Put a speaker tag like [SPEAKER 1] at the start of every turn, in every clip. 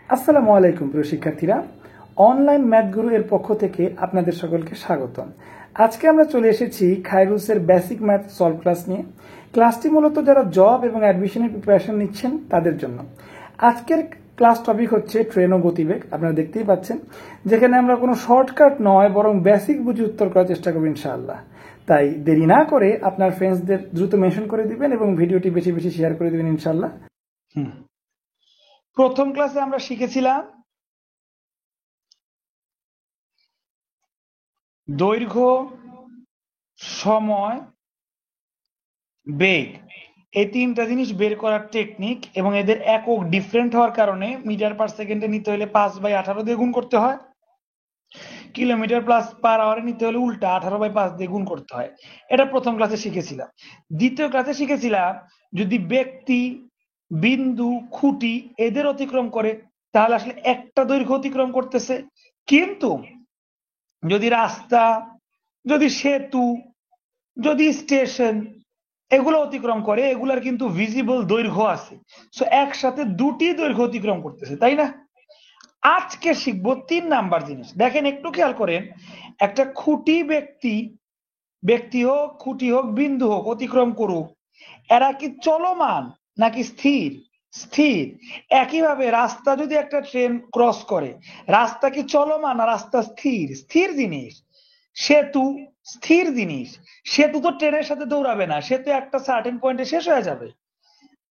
[SPEAKER 1] আসসালামু আলাইকুম প্রিয় শিক্ষার্থীরা, অনলাইন ম্যাথ গুরু এর পক্ষ থেকে আপনাদের সকলকে স্বাগতম। আজকে আমরা চলে এসেছি খায়রুসের বেসিক ম্যাথ সলভ ক্লাস নিয়ে। ক্লাসটি মূলত যারা জব এবং অ্যাডমিশনের প্রিপারেশন নিচ্ছেন তাদের জন্য। আজকের ক্লাস টপিক হচ্ছে ট্রেন ও গতিবেগ। আপনারা দেখতেই পাচ্ছেন যেখানে আমরা কোনো শর্টকাট নয় বরং বেসিক বুঝে উত্তর করার চেষ্টা করব ইনশাআল্লাহ। তাই দেরি না করে আপনার ফ্রেন্ডসদের দ্রুত মেনশন করে দিবেন এবং ভিডিওটি বেশি বেশি শেয়ার করে দিবেন ইনশাআল্লাহ। প্রথম ক্লাসে আমরা শিখেছিলাম দৈর্ঘ্য, সময়, বেগ, এই তিনটা জিনিস বের করার টেকনিক এবং এদের একক ডিফারেন্ট হওয়ার কারণে মিটার পার সেকেন্ডে নিতে হলে 5/18 দিয়ে গুণ করতে হয়, কিলোমিটার প্লাস পার আওয়ারে নিতে হলে উল্টা 18/5 দিয়ে গুণ করতে হয়। এটা প্রথম ক্লাসে শিখেছিলাম। দ্বিতীয় ক্লাসে শিখেছিলাম যদি ব্যক্তি, বিন্দু, খুঁটি এদের অতিক্রম করে তাহলে আসলে একটা দৈর্ঘ্য অতিক্রম করতেছে, কিন্তু যদি রাস্তা, যদি সেতু, যদি স্টেশন এগুলো অতিক্রম করে এগুলার কিন্তু ভিজিবল দৈর্ঘ্য আছে, সো একসাথে দুটি দৈর্ঘ্য অতিক্রম করতেছে, তাই না? আজকে শিখবো 3 নাম্বার জিনিস। দেখেন একটু খেয়াল করেন, একটা খুঁটি ব্যক্তি হোক, খুঁটি হোক, বিন্দু হোক অতিক্রম করুক, এরা কি চলমান নাকি স্থির? স্থির। একইভাবে রাস্তা যদি একটা ট্রেন ক্রস করে, রাস্তা কি চলমান আর রাস্তা স্থির? স্থির জিনিস। সেতু স্থির জিনিস, সেতু তো ট্রেনের সাথে দৌড়াবে না, সেতু একটা সার্টেন পয়েন্টে শেষ হয়ে যাবে।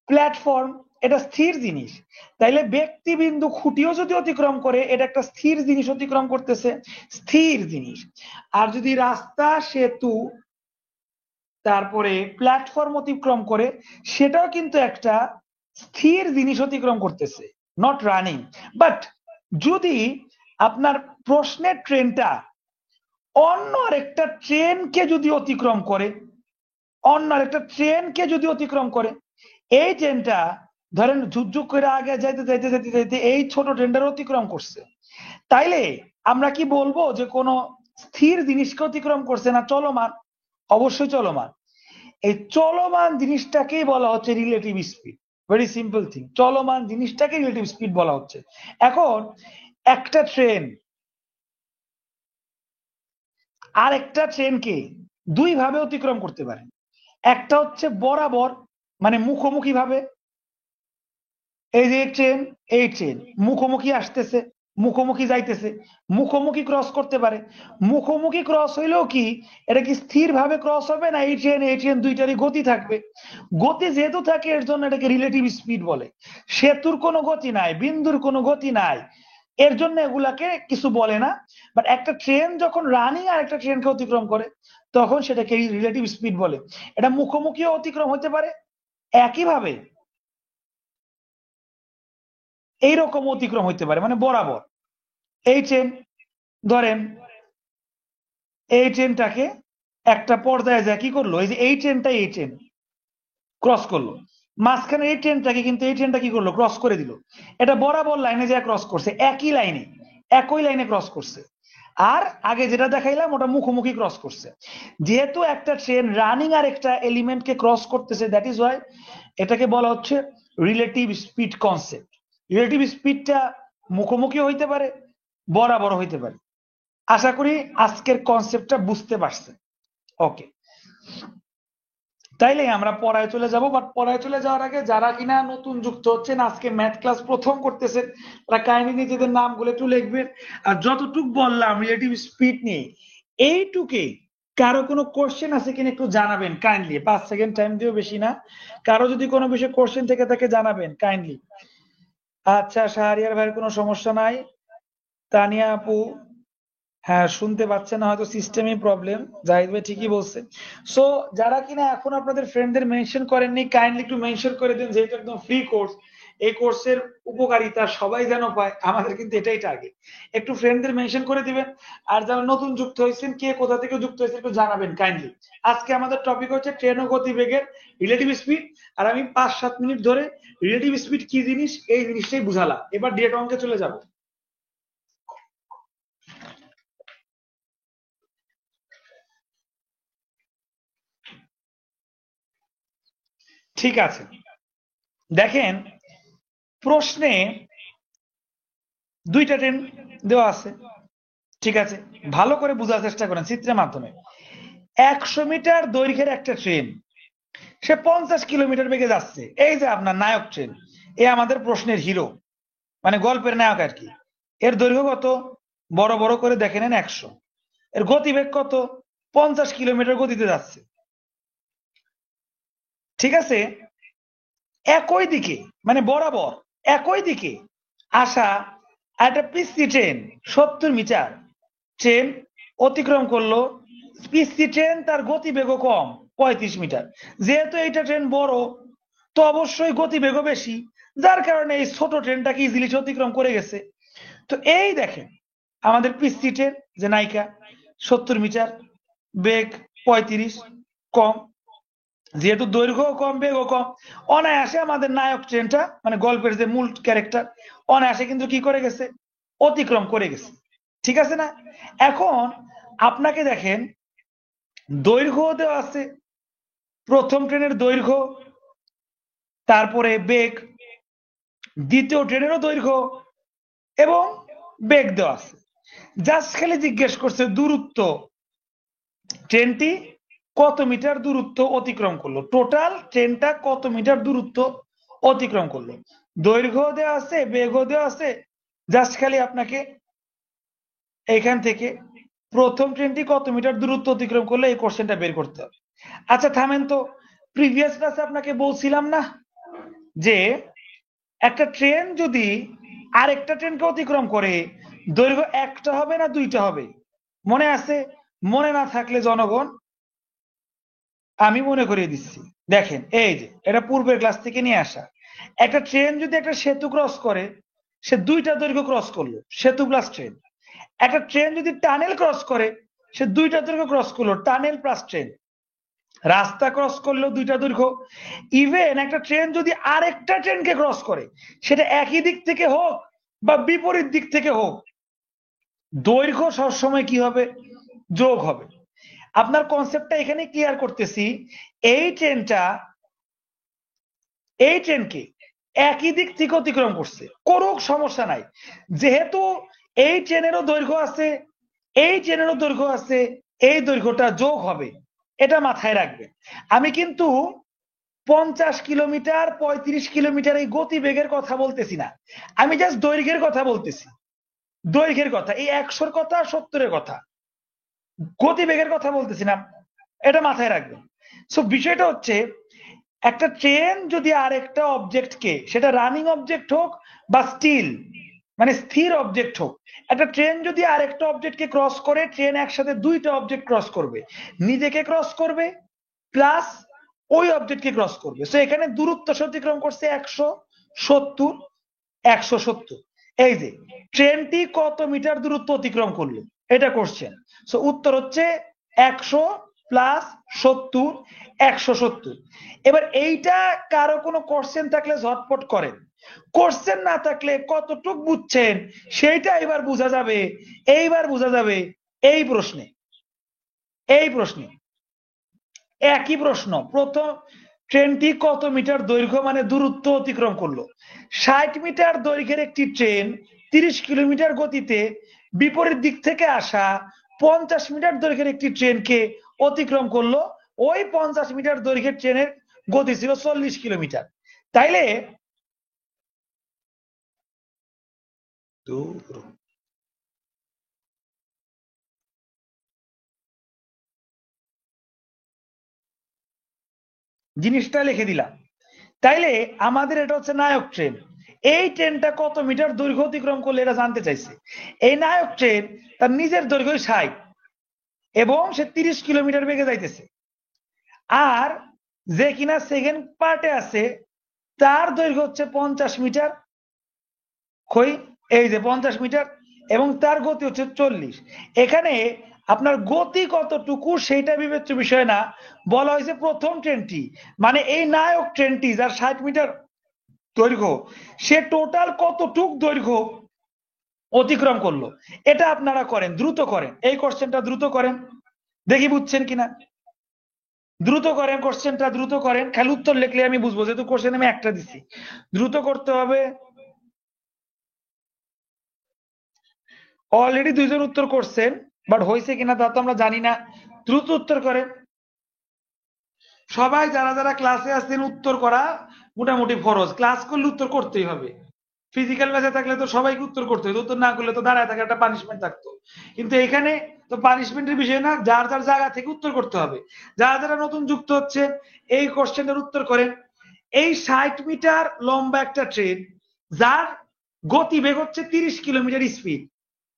[SPEAKER 1] প্ল্যাটফর্ম এটা স্থির জিনিস, তাইলে ব্যক্তি, বিন্দু, খুঁটিও যদি অতিক্রম করে এটা একটা স্থির জিনিস অতিক্রম করতেছে, স্থির জিনিস। আর যদি রাস্তা, সেতু, তারপরে প্ল্যাটফর্ম অতিক্রম করে সেটাও কিন্তু একটা স্থির জিনিস অতিক্রম করতেছে, নট রানিং। বাট যদি আপনার প্রশ্নের ট্রেনটা অন্য আরেকটা ট্রেনকে যদি অতিক্রম করে, অন্য আরেকটা ট্রেনকে যদি অতিক্রম করে, এই ট্রেনটা ধরেন ঝুকঝুক করে আগে যাইতে যাইতে যাইতে যাইতে এই ছোট ট্রেনটার অতিক্রম করছে, তাইলে আমরা কি বলবো যে কোনো স্থির জিনিসকে অতিক্রম করছে না চলমান? অবশ্যই চলমান। এই চলমান জিনিসটাকেই বলা হচ্ছে relative speed. Very simple thing, চলমান জিনিসটাকে রিলেটিভ স্পিড বলা হচ্ছে। এখন একটা ট্রেন আর একটা ট্রেনকে দুই ভাবে অতিক্রম করতে পারে। একটা হচ্ছে বরাবর, মানে মুখোমুখি ভাবে, এই যে ট্রেন, এই ট্রেন মুখোমুখি আসতেছে, মুখোমুখি যাইতেছে, মুখোমুখি ক্রস করতে পারে। মুখোমুখি ক্রস হইলেও কি এটা কি স্থির ভাবে ক্রস হবে না এই ট্রেন দুইটারই গতি থাকবে? গতি যেহেতু থাকে এর জন্য এটাকে রিলেটিভ স্পিড বলে। সেতুর কোনো গতি নাই, বিন্দুর কোনো গতি নাই, এর জন্য এগুলাকে কিছু বলে না। বাট একটা ট্রেন যখন রানিং আর একটা ট্রেনকে অতিক্রম করে তখন সেটাকে রিলেটিভ স্পিড বলে। এটা মুখোমুখিও অতিক্রম হতে পারে, একইভাবে এইরকম অতিক্রম হইতে পারে, মানে বরাবর। এই ট্রেন ধরেন, এই ট্রেনটাকে একটা পর্যায়ে যা কি করলো, এই যে এই ট্রেনটা এই ট্রেন ক্রস করলো, মাঝখানে এই ট্রেনটাকে কিন্তু এই ট্রেনটা কি করলো, ক্রস করে দিল। এটা বরাবর লাইনে যা ক্রস করছে, একই লাইনে, একই লাইনে ক্রস করছে। আর আগে যেটা দেখাইলাম ওটা মুখোমুখি ক্রস করছে। যেহেতু একটা ট্রেন রানিং আর একটা এলিমেন্টকে ক্রস করতেছে, দ্যাট ইজ ওয়াই এটাকে বলা হচ্ছে রিলেটিভ স্পিড কনসেপ্ট। রিলেটিভ স্পিডটা মুখোমুখি হইতে পারে, বরাবর হইতে পারে। আশা করি আজকের কনসেপ্টটা বুঝতে পারছেন। ওকে, তাইলে আমরা পড়ায় চলে যাব। বাট পড়ায় চলে যাওয়ার আগে যারা কিনা নতুন যুক্ত হচ্ছেন, আজকে ম্যাথ ক্লাস প্রথম করতেছেন, তারা কাইন্ডলি নিজেদের নামগুলো একটু লিখবেন। আর যতটুক বললাম রিলেটিভ স্পিড নিয়ে, এইটুকে কারো কোনো কোশ্চেন আছে কিনা একটু জানাবেন কাইন্ডলি। 5 সেকেন্ড টাইম দিও, বেশি না। কারো যদি কোনো বিষয়ে কোশ্চেন থেকে থাকে জানাবেন কাইন্ডলি। আচ্ছা, শাহরিয়ার ভাইয়ের কোনো সমস্যা নাই। তানিয়া আপু, হ্যাঁ শুনতে পাচ্ছে না, হয়তো সিস্টেমই প্রবলেম। জাহিদ ভাই ঠিকই বলছে। সো যারা কিনা এখন আপনাদের ফ্রেন্ডদের মেনশন করেননি, কাইন্ডলি একটু মেনশন করে দেন, যেহেতু একদম ফ্রি কোর্স, এই কোর্সের উপকারিতা সবাই যেন পায়, আমাদের কিন্তু এটাই টার্গেট। একটু ফ্রেন্ডদের মেনশন করে দিবেন। আর যারা নতুন যুক্ত হয়েছেন, কে কোথা থেকে যুক্ত হয়েছেন একটু জানাবেন কাইন্ডলি। আজকে আমাদের টপিক হচ্ছে ট্রেন ও গতিবেগের রিলেটিভ স্পিড। আর আমি 5-7 মিনিট ধরে রিলেটিভ স্পিড কি জিনিস এই জিনিসটাই বুঝালাম। এবার ডিরেক্ট অঙ্কে চলে যাব। ঠিক আছে, দেখেন প্রশ্নে দুইটা ট্রেন দেওয়া আছে, ঠিক আছে, ভালো করে বোঝার চেষ্টা করেন চিত্রের মাধ্যমে। 100 মিটার দৈর্ঘ্যের একটা ট্রেন, সে 50 কিলোমিটার বেগে যাচ্ছে, এই যে আপনার নায়ক ট্রেন, এ আমাদের প্রশ্নের হিরো, মানে গল্পের নায়ক আর কি। এর দৈর্ঘ্য কত, বড় বড় করে দেখে নেন 100। এর গতিবেগ কত, 50 কিলোমিটার গতিতে যাচ্ছে, ঠিক আছে। একই দিকে, মানে বরাবর একই দিকে আসা একটা পিসি ট্রেন 70 মিটার ট্রেন অতিক্রম করলো। পিসি ট্রেন তার গতিবেগও কম, 35 মিটার। যেহেতু এইটা ট্রেন বড়, তো অবশ্যই গতিবেগও বেশি, যার কারণে এই ছোট ট্রেনটাকে ইজিলি অতিক্রম করে গেছে। তো এই দেখেন আমাদের পিসি ট্রেন যে নায়িকা, 70 মিটার, বেগ 35, কম, যেহেতু দৈর্ঘ্য কম বেগও কম, অনায়াসে আমাদের নায়ক ট্রেনটা, মানে গল্পের যে মূল ক্যারেক্টার, অনায়াসে কিন্তু কি করে গেছে, অতিক্রম করে গেছে, ঠিক আছে না। এখন আপনাকে দেখেন দৈর্ঘ্য দেওয়া আছে, প্রথম ট্রেনের দৈর্ঘ্য, তারপরে বেগ, দ্বিতীয় ট্রেনেরও দৈর্ঘ্য এবং বেগ দেওয়া আছে। জাস্ট খালি জিজ্ঞেস করছে দূরত্ব, ট্রেনটি কত মিটার দূরত্ব অতিক্রম করলো, টোটাল ট্রেনটা কত মিটার দূরত্ব অতিক্রম করলো। দৈর্ঘ্য দেওয়া আছে, বেগও দেওয়া আছে, জাস্ট খালি আপনাকে এখান থেকে প্রথম ট্রেনটি কত মিটার দূরত্ব অতিক্রম করলো এই কোশ্চেনটা বের করতে হবে। আচ্ছা থামেন তো, প্রিভিয়াস ক্লাসে আপনাকে বলছিলাম না যে একটা ট্রেন যদি আরেকটা ট্রেনকে অতিক্রম করে দৈর্ঘ্য একটা হবে না দুইটা হবে, মনে আছে? মনে না থাকলে জনগণ আমি মনে করিয়ে দিচ্ছি। দেখেন এই যে এটা পূর্বের ক্লাস থেকে নিয়ে আসা, একটা ট্রেন যদি একটা সেতু ক্রস করে, সে দুইটা দৈর্ঘ্য ক্রস করলো, সেতু প্লাস ট্রেন। একটা ট্রেন যদি টানেল ক্রস করে, সে দুইটা দৈর্ঘ্য ক্রস করলো, টানেল প্লাস ট্রেন। রাস্তা ক্রস করলো দুইটা দৈর্ঘ্য। ইভেন একটা ট্রেন যদি আরেকটা ট্রেনকে ক্রস করে, সেটা একই দিক থেকে হোক বা বিপরীত দিক থেকে হোক, দৈর্ঘ্য সবসময় কি হবে, যোগ হবে। আপনার কনসেপ্টটা এখানে ক্লিয়ার করতেছি। এই ট্রেনটা এই ট্রেনকে একই দিক থেকে অতিক্রম করছে, করুক সমস্যা নাই, যেহেতু এই ট্রেনেরও দৈর্ঘ্য আছে, এই ট্রেনেরও দৈর্ঘ্য আছে, এই দৈর্ঘ্যটা যোগ হবে, এটা মাথায় রাখবেন। আমি কিন্তু 50 কিলোমিটার 35 কিলোমিটার এই গতিবেগের কথা বলতেছি না, আমি জাস্ট দৈর্ঘ্যের কথা বলতেছি, দৈর্ঘ্যের কথা, এই 100-র কথা 70-এর কথা, গতিবেগের কথা বলতেছি না, এটা মাথায় রাখবেন। সো বিষয়টা হচ্ছে একটা ট্রেন যদি আরেকটা অবজেক্টকে, সেটা রানিং অবজেক্ট হোক বা স্টিল মানে স্থির অবজেক্ট হোক, একটা ট্রেন যদি আরেকটা অবজেক্টকে ক্রস করে, ট্রেন একসাথে দুইটা অবজেক্ট ক্রস করবে, নিজেকে ক্রস করবে প্লাস ওই অবজেক্টকে ক্রস করবে। সো এখানে দূরত্ব অতিক্রম করছে 170, 170। এই যে ট্রেনটি কত মিটার দূরত্ব অতিক্রম করলো, এটা কোশ্চেন। সো উত্তর হচ্ছে 100 প্লাস 70, 170। এবার এইটা কারো কোনো কোশ্চেন থাকলে ঝটপট করেন, কোশ্চেন না থাকলে কতটুক বুঝছেন সেইটা এবার বোঝা যাবে, এইবার বোঝা যাবে এই প্রশ্নে। এই প্রশ্নে একই প্রশ্ন, প্রথম ট্রেনটি কত মিটার দৈর্ঘ্য মানে দূরত্ব অতিক্রম করলো। 60 মিটার দৈর্ঘ্যের একটি ট্রেন 30 কিলোমিটার গতিতে বিপরীত দিক থেকে আসা 50 মিটার দৈর্ঘ্যের একটি ট্রেনকে অতিক্রম করলো। ওই 50 মিটার দৈর্ঘ্যের ট্রেনের গতি ছিল 40 কিলোমিটার। তাইলে জিনিসটা লিখে দিলাম। তাইলে আমাদের এটা হচ্ছে নায়ক ট্রেন, এই ট্রেনটা কত মিটার দৈর্ঘ্য অতিক্রম করলে এটা জানতে চাইছে। এই নায়ক ট্রেন তার নিজের দৈর্ঘ্য 60 এবং সে 30 কিলোমিটার বেগে যাইতেছে। আর যে কিনা সেকেন্ড পার্টে আছে তার দৈর্ঘ্য হচ্ছে 50 মিটার, কই এই যে 50 মিটার, এবং তার গতি হচ্ছে 40। এখানে আপনার গতি কতটুকু সেইটা বিবেচ্য বিষয় না, বলা হয়েছে প্রথম ট্রেনটি, মানে এই নায়ক ট্রেনটি যার 60 মিটার দৈর্ঘ্য, সে টোটাল কতটুক দৈর্ঘ্য অতিক্রম করলো। এটা আপনারা করেন, দ্রুত করেন, এই কোশ্চেনটা দ্রুত করেন, দেখি বুঝছেন কিনা। দ্রুত করেন কোশ্চেনটা, দ্রুত করেন, খালি উত্তর লিখলে আমি বুঝবো, যেহেতু কোশ্চেন আমি একটা দিচ্ছি, দ্রুত করতে হবে। অলরেডি দুইজন উত্তর করছেন, বাট হয়েছে কিনা তা তো আমরা জানি না। দ্রুত উত্তর করেন সবাই, যারা যারা ক্লাসে আছেন। উত্তর করা মোটামুটি ফরজ, ক্লাস করলে উত্তর করতেই হবে। ফিজিক্যাল ব্যাচে থাকলে তো সবাইকে উত্তর করতে হতো, উত্তর না করলে তো দাঁড়ায় থাকা একটা পানিশমেন্ট থাকতো। কিন্তু এখানে তো পানিশমেন্টের বিষয় না, যার যার জায়গা থেকে উত্তর করতে হবে। যারা যারা নতুন যুক্ত হচ্ছে এই কোশ্চেনের উত্তর করেন। এই 60 মিটার লম্বা একটা ট্রেন, যার গতিবেগ হচ্ছে 30 কিলোমিটার স্পিড,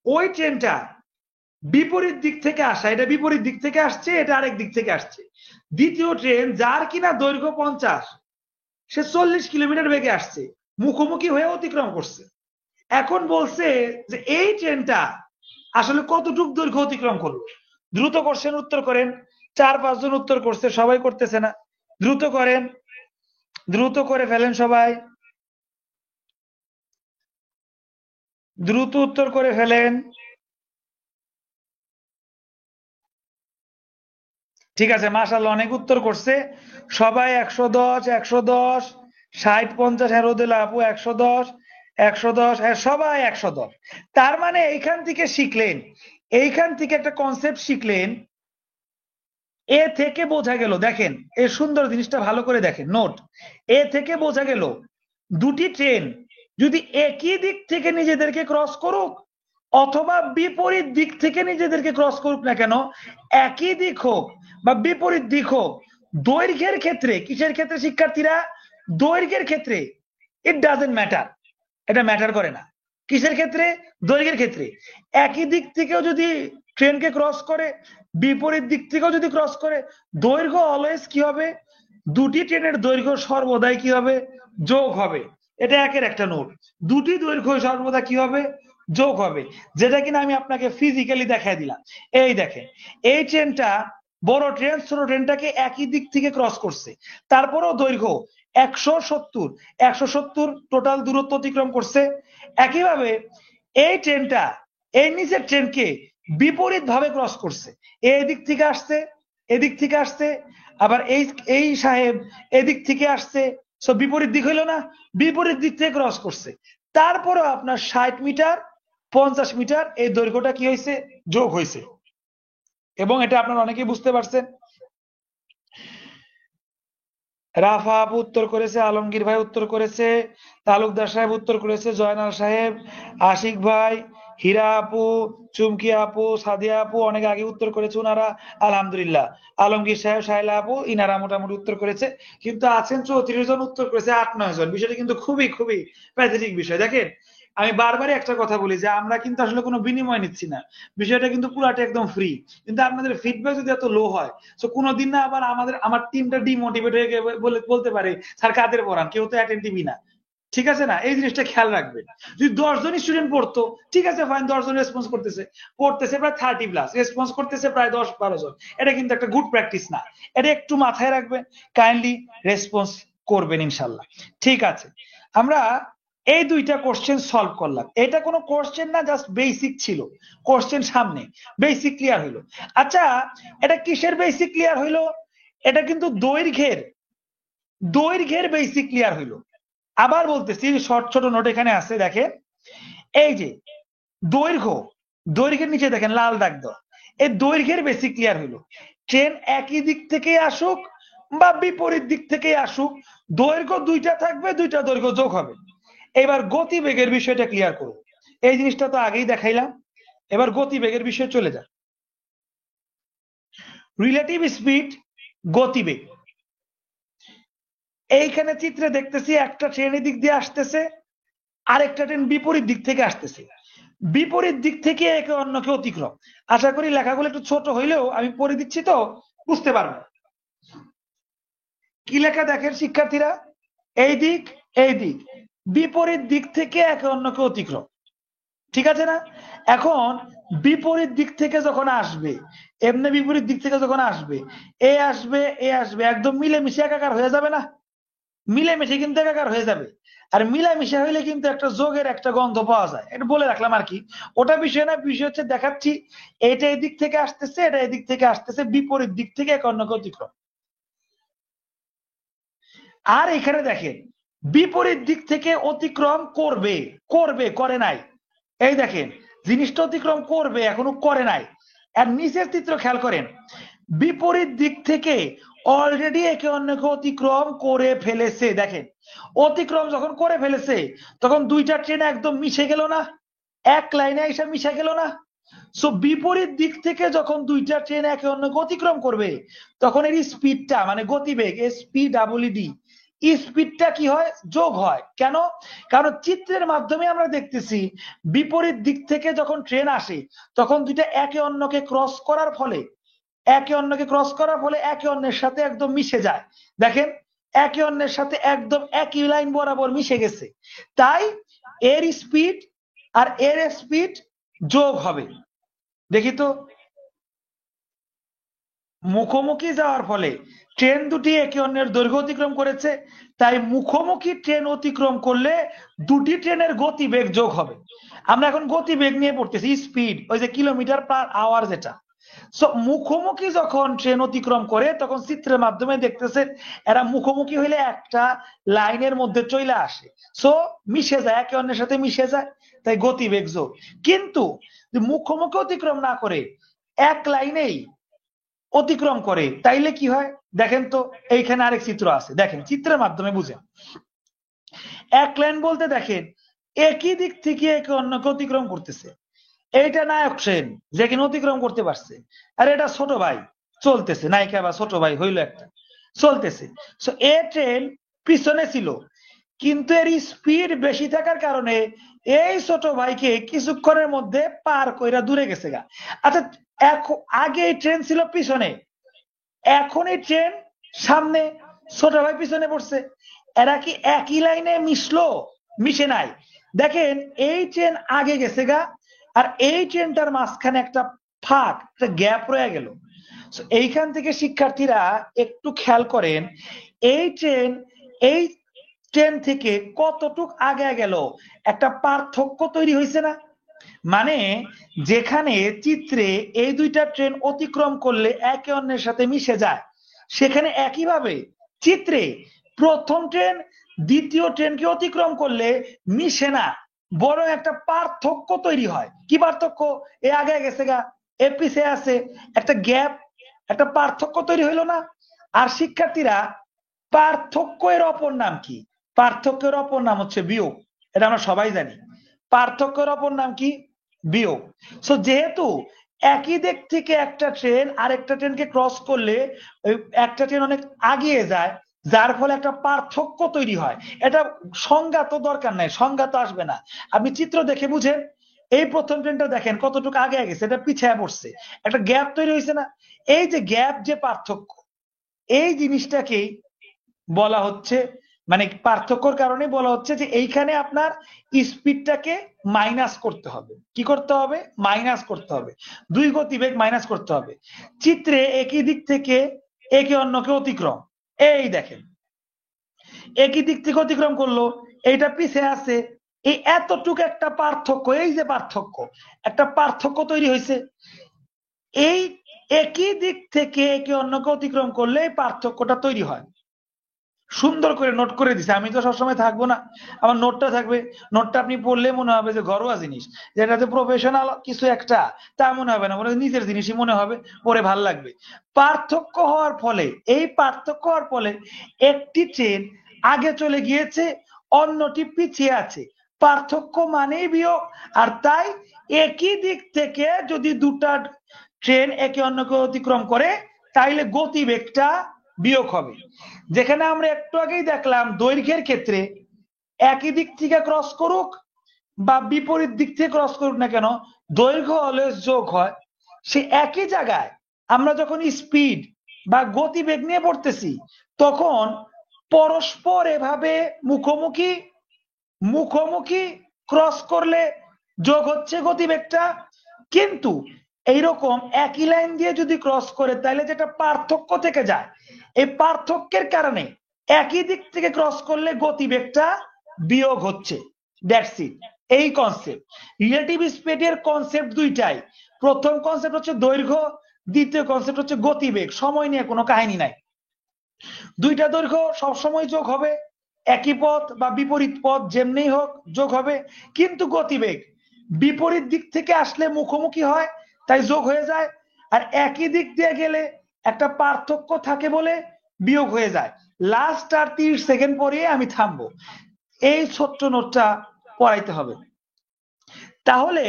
[SPEAKER 1] ওই ট্রেনটা বিপরীত দিক থেকে আসা, এটা বিপরীত দিক থেকে আসছে, এটা আরেক দিক থেকে আসছে। দ্বিতীয় ট্রেন, যার কিনা দৈর্ঘ্য 50, সে 40 কিলোমিটার বেগে আসছে, মুখোমুখি হয়ে অতিক্রম করছে। এখন বলছে যে এই ট্রেনটা আসলে কতটুক দৈর্ঘ্য অতিক্রম করলো। দ্রুত কোশ্চেন উত্তর করেন। 4-5 জন উত্তর করছে, সবাই করতেছে না। দ্রুত করেন, দ্রুত করে ফেলেন সবাই, দ্রুত উত্তর করে ফেলেন। ঠিক আছে, মাশাআল্লাহ, অনেক উত্তর করছে সবাই। 110, 110, 60, 50, হ্যাঁ রোদেলা আপু 110, 110, হ্যাঁ সবাই 110। তার মানে এইখান থেকে শিখলেন, এইখান থেকে একটা কনসেপ্ট শিখলেন। এ থেকে বোঝা গেল, দেখেন এই সুন্দর জিনিসটা ভালো করে দেখেন, নোট। এ থেকে বোঝা গেল দুটি ট্রেন যদি একই দিক থেকে নিজেদেরকে ক্রস করুক অথবা বিপরীত দিক থেকে নিজেদেরকে ক্রস করুক না কেন, একই দিক হোক বা বিপরীত দিক হোক, দৈর্ঘ্যের ক্ষেত্রে, কিসের ক্ষেত্রে শিক্ষার্থীরা? দৈর্ঘ্যের ক্ষেত্রে ইট ডাজেন্ট ম্যাটার, এটা ম্যাটার করে না। কিসের ক্ষেত্রে? দৈর্ঘ্যের ক্ষেত্রে। একই দিক থেকেও যদি ট্রেনকে ক্রস করে, বিপরীত দিক থেকেও যদি ক্রস করে, দৈর্ঘ্য অলওয়েজ কি হবে? দুটি ট্রেনের দৈর্ঘ্য সর্বদাই কি হবে? যোগ হবে। এটা একের একটা নোট। দুটি দৈর্ঘ্য সর্বদা কি হবে? যোগ হবে। যেটা কিনা আমি আপনাকে ফিজিক্যালি দেখাই দিলাম। এই দেখেন, এই ট্রেনটা, বড় ট্রেন ছোট ট্রেনটাকে একই দিক থেকে ক্রস করছে, তারপরেও দৈর্ঘ্য 170, 170 টোটাল দূরত্ব অতিক্রম করছে। একইভাবে এই ট্রেনটা এই নিচের ট্রেনকে বিপরীত ভাবে ক্রস করছে, এই দিক থেকে আসছে, এদিক থেকে আসছে, আবার এই এই সাহেব এদিক থেকে আসছে। সো বিপরীত দিক হইলো না? বিপরীত দিক থেকে ক্রস করছে। তারপরে আপনার 60 মিটার 50 মিটার এই দৈর্ঘ্যটা কি হয়েছে? যোগ হয়েছে। এবং এটা আপনারা অনেকেই বুঝতে পারছেন। রাফা আপু উত্তর করেছে, আলমগীর ভাই উত্তর করেছে, তালুকদার সাহেব উত্তর করেছে, জয়নাল সাহেব, আশিক ভাই, হীরা আপু, চুমকি আপু, সাদিয়া আপু অনেক আগে উত্তর করেছে ওনারা, আলহামদুলিল্লাহ। আলমগীর সাহেব, সাইলা আপু, ইনারা মোটামুটি উত্তর করেছে। কিন্তু আছেন 34 জন উত্তর করেছে 8-9 জন। বিষয়টা কিন্তু খুবই খুবই প্যাথেটিক বিষয়। দেখেন, আমি বারবারই একটা কথা বলি যে আমরা কিন্তু আসলে কোনো বিনিময় নিচ্ছি না, বিষয়টা কিন্তু পুরাটা একদম ফ্রি। কিন্তু আপনাদের ফিডব্যাক যদি এত লো হয়, তো কোনোদিন না আবার আমার টিমটা ডিমোটিভেট হয়ে বলতে পারে স্যার কাদের পড়ান, কেউ তো অ্যাটেন্টিভই না। ঠিক আছে না? এই জিনিসটা খেয়াল রাখবেন। যদি 10 জন স্টুডেন্ট পড়তো, ঠিক আছে ফাইন, 10 জন রেসপন্স পড়তেছে প্রায় 30+, রেসপন্স করতেছে প্রায় 10-12 জন, এটা কিন্তু একটা গুড প্র্যাকটিস না। এটা একটু মাথায় রাখবেন, কাইন্ডলি রেসপন্স করবেন ইনশাল্লাহ। ঠিক আছে, আমরা এই দুইটা কোশ্চেন সলভ করলাম। এটা কোনো কোশ্চেন না, জাস্ট বেসিক ছিল। কোশ্চেন সামনে, বেসিক ক্লিয়ার হইলো। আচ্ছা, এটা কিসের বেসিক ক্লিয়ার হইলো? এটা কিন্তু দৈর্ঘ্যের বেসিক ক্লিয়ার হইলো। আবার বলতেছি, শর্ট ছোট নোট এখানে আছে, দেখেন এই যে দৈর্ঘ্যের নিচে দেখেন লাল দাগ দাও, এই দৈর্ঘ্যের বেসিক ক্লিয়ার হইলো। ট্রেন একই দিক থেকে আসুক বা বিপরীত দিক থেকে আসুক, দৈর্ঘ্য দুইটা থাকবে, দুইটা দৈর্ঘ্য যোগ হবে। এবার গতিবেগের বিষয়টা ক্লিয়ার করব। এই জিনিসটা তো আগেই দেখাইলাম, এবার গতিবেগের বিষয়ে চলে যাক। রিলেটিভ স্পিড, গতিবেগ। এইখানে চিত্রে দেখতেছি একটা ট্রেন দিক দিয়ে আসতেছে, আরেকটা ট্রেন বিপরীত দিক থেকে আসতেছে। বিপরীত দিক থেকে একে অন্যকে অতিক্রম। আশা করি লেখাগুলো একটু ছোট হইলেও আমি পড়ে দিচ্ছি তো বুঝতে পারবেন। কি লেখা দেখেন শিক্ষার্থীরা, এই দিক এই দিক, বিপরীত দিক থেকে একে অন্যকে অতিক্রম। ঠিক আছে না? এখন বিপরীত দিক থেকে যখন আসবে, এমনি বিপরীত দিক থেকে যখন আসবে, এ আসবে এ আসবে, একদম মিলেমিশে একাকার হয়ে যাবে না? মিলেমিশে কিন্তু একাকার হয়ে যাবে। আর মিলামিশা হইলে কিন্তু একটা যোগের একটা গন্ধ পাওয়া যায়, এটা বলে রাখলাম আর কি। ওটা বিষয় না, বিষয় হচ্ছে দেখাচ্ছি এটা এদিক থেকে আসতেছে, এটা এদিক থেকে আসতেছে, বিপরীত দিক থেকে এক অন্যকে অতিক্রম। আর এখানে দেখেন, বিপরীত দিক থেকে অতিক্রম করবে, করে নাই। এই দেখেন, জিনিসটা অতিক্রম করবে, এখনো করে নাই। আর নিচের চিত্র খেয়াল করেন, বিপরীত দিক থেকে অলরেডি একে অন্যকে অতিক্রম করে ফেলেছে। দেখেন, অতিক্রম যখন করে ফেলেছে তখন দুইটা ট্রেন একদম মিশে গেল না, এক লাইনে এসে মিশে গেল না। সো বিপরীত দিক থেকে যখন দুইটা ট্রেন একে অন্যকে অতিক্রম করবে তখন এর স্পিডটা মানে গতিবেগ SPWD স্পিডটা কি হয়, যোগ হয়। কেন? কারণ চিত্রের মাধ্যমে আমরা দেখতেছি বিপরীত দিক থেকে যখন ট্রেন আসে তখন দুইটা একে অন্যকে ক্রস করার ফলে একে অন্যের সাথে একদম মিশে যায়। দেখেন, একে অন্যের সাথে একদম একই লাইন বরাবর মিশে গেছে, তাই এর স্পিড আর এর স্পিড যোগ হবে। দেখি তো, মুখোমুখি যাওয়ার ফলে ট্রেন দুটি একে অন্যের দৈর্ঘ্য অতিক্রম করেছে, তাই মুখোমুখি ট্রেন অতিক্রম করলে দুটি ট্রেনের গতিবেগ যোগ হবে। আমরা এখন গতিবেগ নিয়ে পড়তেছি, স্পিড, ওই যে কিলোমিটার পার আওয়ার যেটা। সো মুখোমুখি যখন ট্রেন অতিক্রম করে তখন চিত্রের মাধ্যমে দেখতেছেন এরা মুখোমুখি হইলে একটা লাইনের মধ্যে চলে আসে, সো মিশে যায়, একে অন্যের সাথে মিশে যায়, তাই গতিবেগ যোগ। কিন্তু মুখোমুখি অতিক্রম না করে এক লাইনেই অতিক্রম করে তাইলে কি হয় দেখেন তো। এইখানে আরেক চিত্র আছে, দেখেন চিত্রের মাধ্যমে বুঝেন। এক লাইন বলতে দেখেন একই দিক থেকে একে অন্যকে অতিক্রম করতেছে। এইটা নায়ক ট্রেন যে কিনা অতিক্রম করতে পারছে, আর এটা ছোট ভাই চলতেছে, নায়িকা বা ছোট ভাই হইলো একটা চলতেছে। সো এ ট্রেন পিছনে ছিল, কিন্তু এর স্পিড বেশি থাকার কারণে এই ছোট ভাইকে কিছুক্ষণের মধ্যে পার কইরা দূরে গেছে গা। আচ্ছা, আগে এই ট্রেন ছিল পিছনে, এখন এই ট্রেন সামনে, ছোট ভাই পিছনে পড়ছে, এরা কি একই লাইনে মিশলো? মিশে নাই। দেখেন এই ট্রেন আগে গেছে গা, আর এই ট্রেনটার মাঝখানে একটা ফাঁক, একটা গ্যাপ রয়ে গেল। এইখান থেকে শিক্ষার্থীরা একটু খেয়াল করেন, এই ট্রেন থেকে কতটুক আগে গেল, একটা পার্থক্য তৈরি হয়েছে না? মানে যেখানে চিত্রে এই দুইটা ট্রেন অতিক্রম করলে একে অন্যের সাথে মিশে যায়, সেখানে একইভাবে চিত্রে প্রথম ট্রেন দ্বিতীয় ট্রেনকে অতিক্রম করলে মিশে না, বরং একটা পার্থক্য তৈরি হয়। কি পার্থক্য? এ আগে গেছে গা, এ পিছে আছে, একটা গ্যাপ, একটা পার্থক্য তৈরি হইলো না? আর শিক্ষার্থীরা, পার্থক্য এর অপর নাম কি? পার্থক্যের অপর নাম হচ্ছে বিয়োগ। এটা আমরা সবাই জানি। পার্থক্যের অপর নাম কি? বিয়োগ। সো যেহেতু একই দিক থেকে একটা ট্রেন আরেকটা ট্রেনকে ক্রস করলে একটা ট্রেন অনেক আগিয়ে যায়, যার ফলে একটা পার্থক্য তৈরি হয়। এটা সংজ্ঞা তো দরকার নাই, সংজ্ঞা তো আসবে না, আপনি চিত্র দেখে বুঝেন। এই প্রথম ট্রেনটা দেখেন কতটুকু আগে গেছে, এটা পিছিয়ে পড়ছে, একটা গ্যাপ তৈরি হয়েছে না? এই যে গ্যাপ, যে পার্থক্য, এই জিনিসটাকেই বলা হচ্ছে, মানে পার্থক্যর কারণে বলা হচ্ছে যে এইখানে আপনার স্পিডটাকে মাইনাস করতে হবে। কি করতে হবে? মাইনাস করতে হবে, দুই গতিবেগ মাইনাস করতে হবে। চিত্রে একই দিক থেকে একে অন্যকে অতিক্রম, এই দেখেন একই দিক থেকে অতিক্রম করলো, এইটা পিছিয়ে আছে, এই এতটুকু একটা পার্থক্য, এই যে পার্থক্য, একটা পার্থক্য তৈরি হয়েছে। এই একই দিক থেকে একে অন্যকে অতিক্রম করলে এই পার্থক্যটা তৈরি হয়। সুন্দর করে নোট করে দিছে, আমি তো সবসময় থাকবো না, আমার নোটটা থাকবে। নোটটা আপনি পড়লে মনে হবে যে ঘরোয়া জিনিস, যেটাতে প্রফেশনাল কিছু একটা, তা মনে হবে না, মনে হয় নিজের জিনিসই মনে হবে, পড়ে ভাল লাগবে। পার্থক্য হওয়ার ফলে, এই পার্থক্য হওয়ার ফলে একটি ট্রেন আগে চলে গিয়েছে, অন্যটি পিছিয়ে আছে, পার্থক্য মানেই বিয়োগ। আর তাই একই দিক থেকে যদি দুটা ট্রেন একে অন্যকে অতিক্রম করে তাইলে গতিবেগটা বিয়োগ হবে। যেখানে আমরা একটু আগেই দেখলাম দৈর্ঘ্যের ক্ষেত্রে একই দিক থেকে ক্রস করুক বা বিপরীত দিক থেকে ক্রস করুক না কেন, দৈর্ঘ্য অলওয়েজ যোগ হয়। সে একই জায়গায় আমরা যখন স্পিড বা গতিবেগ নিয়ে পড়তেছি তখন পরস্পর এভাবে মুখোমুখি মুখোমুখি ক্রস করলে যোগ হচ্ছে গতিবেগটা। কিন্তু এইরকম একই লাইন দিয়ে যদি ক্রস করে তাহলে যেটা পার্থক্য থেকে যায়, এই পার্থক্যের কারণে একই দিক থেকে ক্রস করলে গতিবেগটা বিয়োগ হচ্ছে। দ্যাটস ইট, এই কনসেপ্ট। রিলেটিভ স্পিডের কনসেপ্ট দুইটাই। প্রথম কনসেপ্ট হচ্ছে দৈর্ঘ্য, দ্বিতীয় কনসেপ্ট হচ্ছে গতিবেগ। সময় নিয়ে কোনো কাহিনী নাই, দুইটা দৈর্ঘ্য সবসময় যোগ হবে, একই পথ বা বিপরীত পথ যেমনি হোক যোগ হবে। কিন্তু গতিবেগ বিপরীত দিক থেকে আসলে মুখোমুখি হয় তাই যোগ হয়ে যায়, আর একই দিক দিয়ে গেলে একটা পার্থক্য থাকে বলে বিয়োগ হয়ে যায়। লাস্ট আর 30 সেকেন্ড পরে আমি থামবো, এই ছোট্ট নোটটা পড়াইতে হবে। তাহলে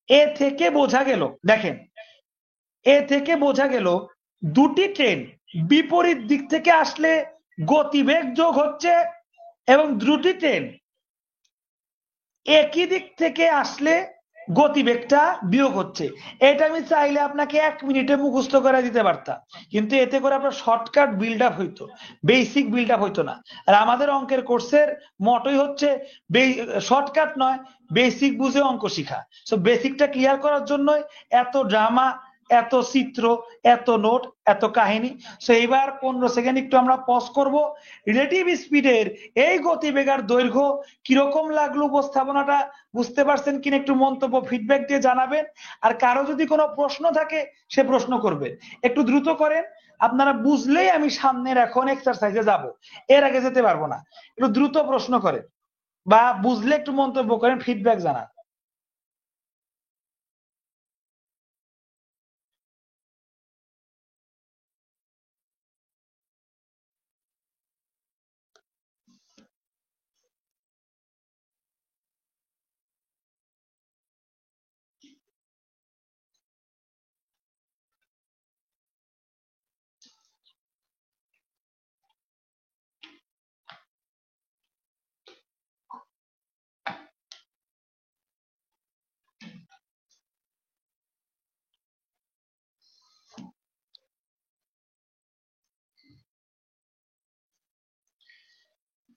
[SPEAKER 1] এ থেকে বোঝা গেল, দেখেন এ থেকে বোঝা গেল দুটি ট্রেন বিপরীত দিক থেকে আসলে গতিবেগ যোগ হচ্ছে, এবং দুটি ট্রেন একই দিক থেকে আসলে গতিবেগটা বিয়োগ হচ্ছে। এটা আমি চাইলে আপনাকে 1 মিনিটে মুখস্থ করে দিতে পারতাম, কিন্তু এতে করে আপনার শর্টকাট বিল্ড আপ হইতো, বেসিক বিল্ড আপ হইতো না। আর আমাদের অঙ্কের কোর্সের মটোই হচ্ছে শর্টকাট নয়, বেসিক বুঝে অঙ্ক শিখা। সো বেসিকটা ক্লিয়ার করার জন্যই এত ড্রামা, এত চিত্র, এত নোট, এত কাহিনী। সো এইবার 15 সেকেন্ড একটু আমরা পজ করব। রিলেটিভ স্পিডের এই গতিবেগের দৈর্ঘ্য কিরকম লাগলো, উপস্থাপনাটা বুঝতে পারছেন কিনা একটু মন্তব্য ফিডব্যাক দিয়ে জানাবেন। আর কারো যদি কোনো প্রশ্ন থাকে সে প্রশ্ন করবে, একটু দ্রুত করেন। আপনারা বুঝলেই আমি সামনের এখন এক্সারসাইজে যাব, এর আগে যেতে পারবো না। একটু দ্রুত প্রশ্ন করেন বা বুঝলে একটু মন্তব্য করেন, ফিডব্যাক জানান।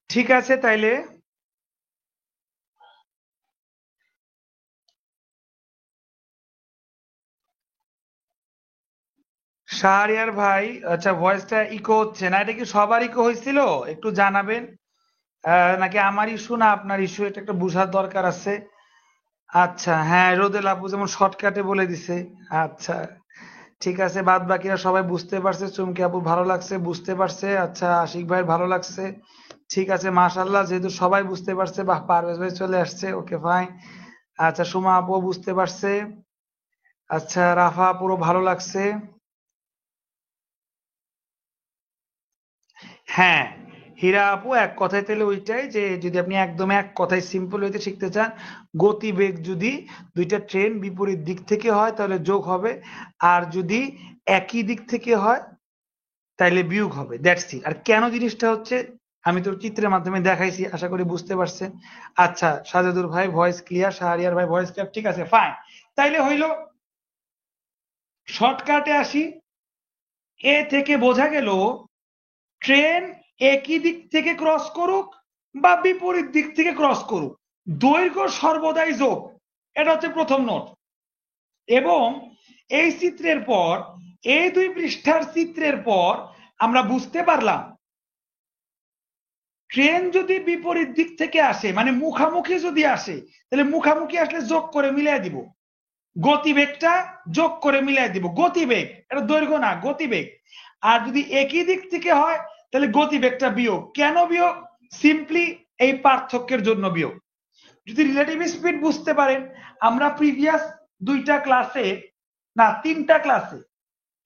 [SPEAKER 1] ঠিক আছে, তাইলে শাহরিয়ার ভাই, আচ্ছা ভয়েসটা ইকো হচ্ছে না, এটা কি সবার ইকো হয়েছিল একটু জানাবেন, নাকি আমার ইস্যু না আপনার ইস্যু, এটা একটা বুঝার দরকার আছে। আচ্ছা হ্যাঁ, রোদেল আপু যেমন শর্টকাটে বলে দিছে। আচ্ছা ঠিক আছে, বাদ বাকিরা সবাই বুঝতে পারছে, চুমকি আপু ভালো লাগছে, বুঝতে পারছে। আচ্ছা আশিক ভাই ভালো লাগছে, ঠিক আছে মাশাআল্লাহ, যেহেতু সবাই বুঝতে পারছে। বাহ, পারভেজ ভাই চলে আসছে, ওকে ফাইন। আচ্ছা সুমা আপু বুঝতে পারছে। আচ্ছা রাফা পুরো ভালো লাগছে। হ্যাঁ হীরা আপু, এক কথায় তাহলে ওইটাই, যে যদি আপনি একদম এক কথায় সিম্পল হইতে শিখতে চান, গতিবেগ যদি দুইটা ট্রেন বিপরীত দিক থেকে হয় তাহলে যোগ হবে, আর যদি একই দিক থেকে হয় তাইলে বিয়োগ হবে, দ্যাটস ইট। আর কেন জিনিসটা হচ্ছে আমি তো চিত্রের মাধ্যমে দেখাইছি, আশা করি বুঝতে পারছেন। আচ্ছা সাজেদুর ভাই ভয়েস ক্লিয়ার, শাহরিয়ার ভাই ভয়েস ক্লিয়ার, ঠিক আছে ফাইন। তাইলে হইল শর্টকাটে আসি। এ থেকে বোঝা গেল ট্রেন একই দিক থেকে ক্রস করুক বা বিপরীত দিক থেকে ক্রস করুক, দৈর্ঘ্য সর্বদাই যোগ, এটা হচ্ছে প্রথম নোট। এবং এই চিত্রের পর, এই 2 পৃষ্ঠার চিত্রের পর আমরা বুঝতে পারলাম ট্রেন যদি বিপরীত দিক থেকে আসে, মানে মুখামুখি যদি আসে, তাহলে মুখামুখি আসলে যোগ করে মিলাই দিব, গতিবেগটা যোগ করে মিলাই দিব, গতিবেগ, এটা দৈর্ঘ্য না, গতিবেগ। আর যদি একই দিক থেকে হয় তাহলে গতিবেগটা বিয়োগ। কেন বিয়োগ? সিম্পলি এই পার্থক্যের জন্য বিয়োগ। যদি রিলেটিভ স্পিড বুঝতে পারেন, আমরা প্রিভিয়াস 2টা ক্লাসে, না 3টা ক্লাসে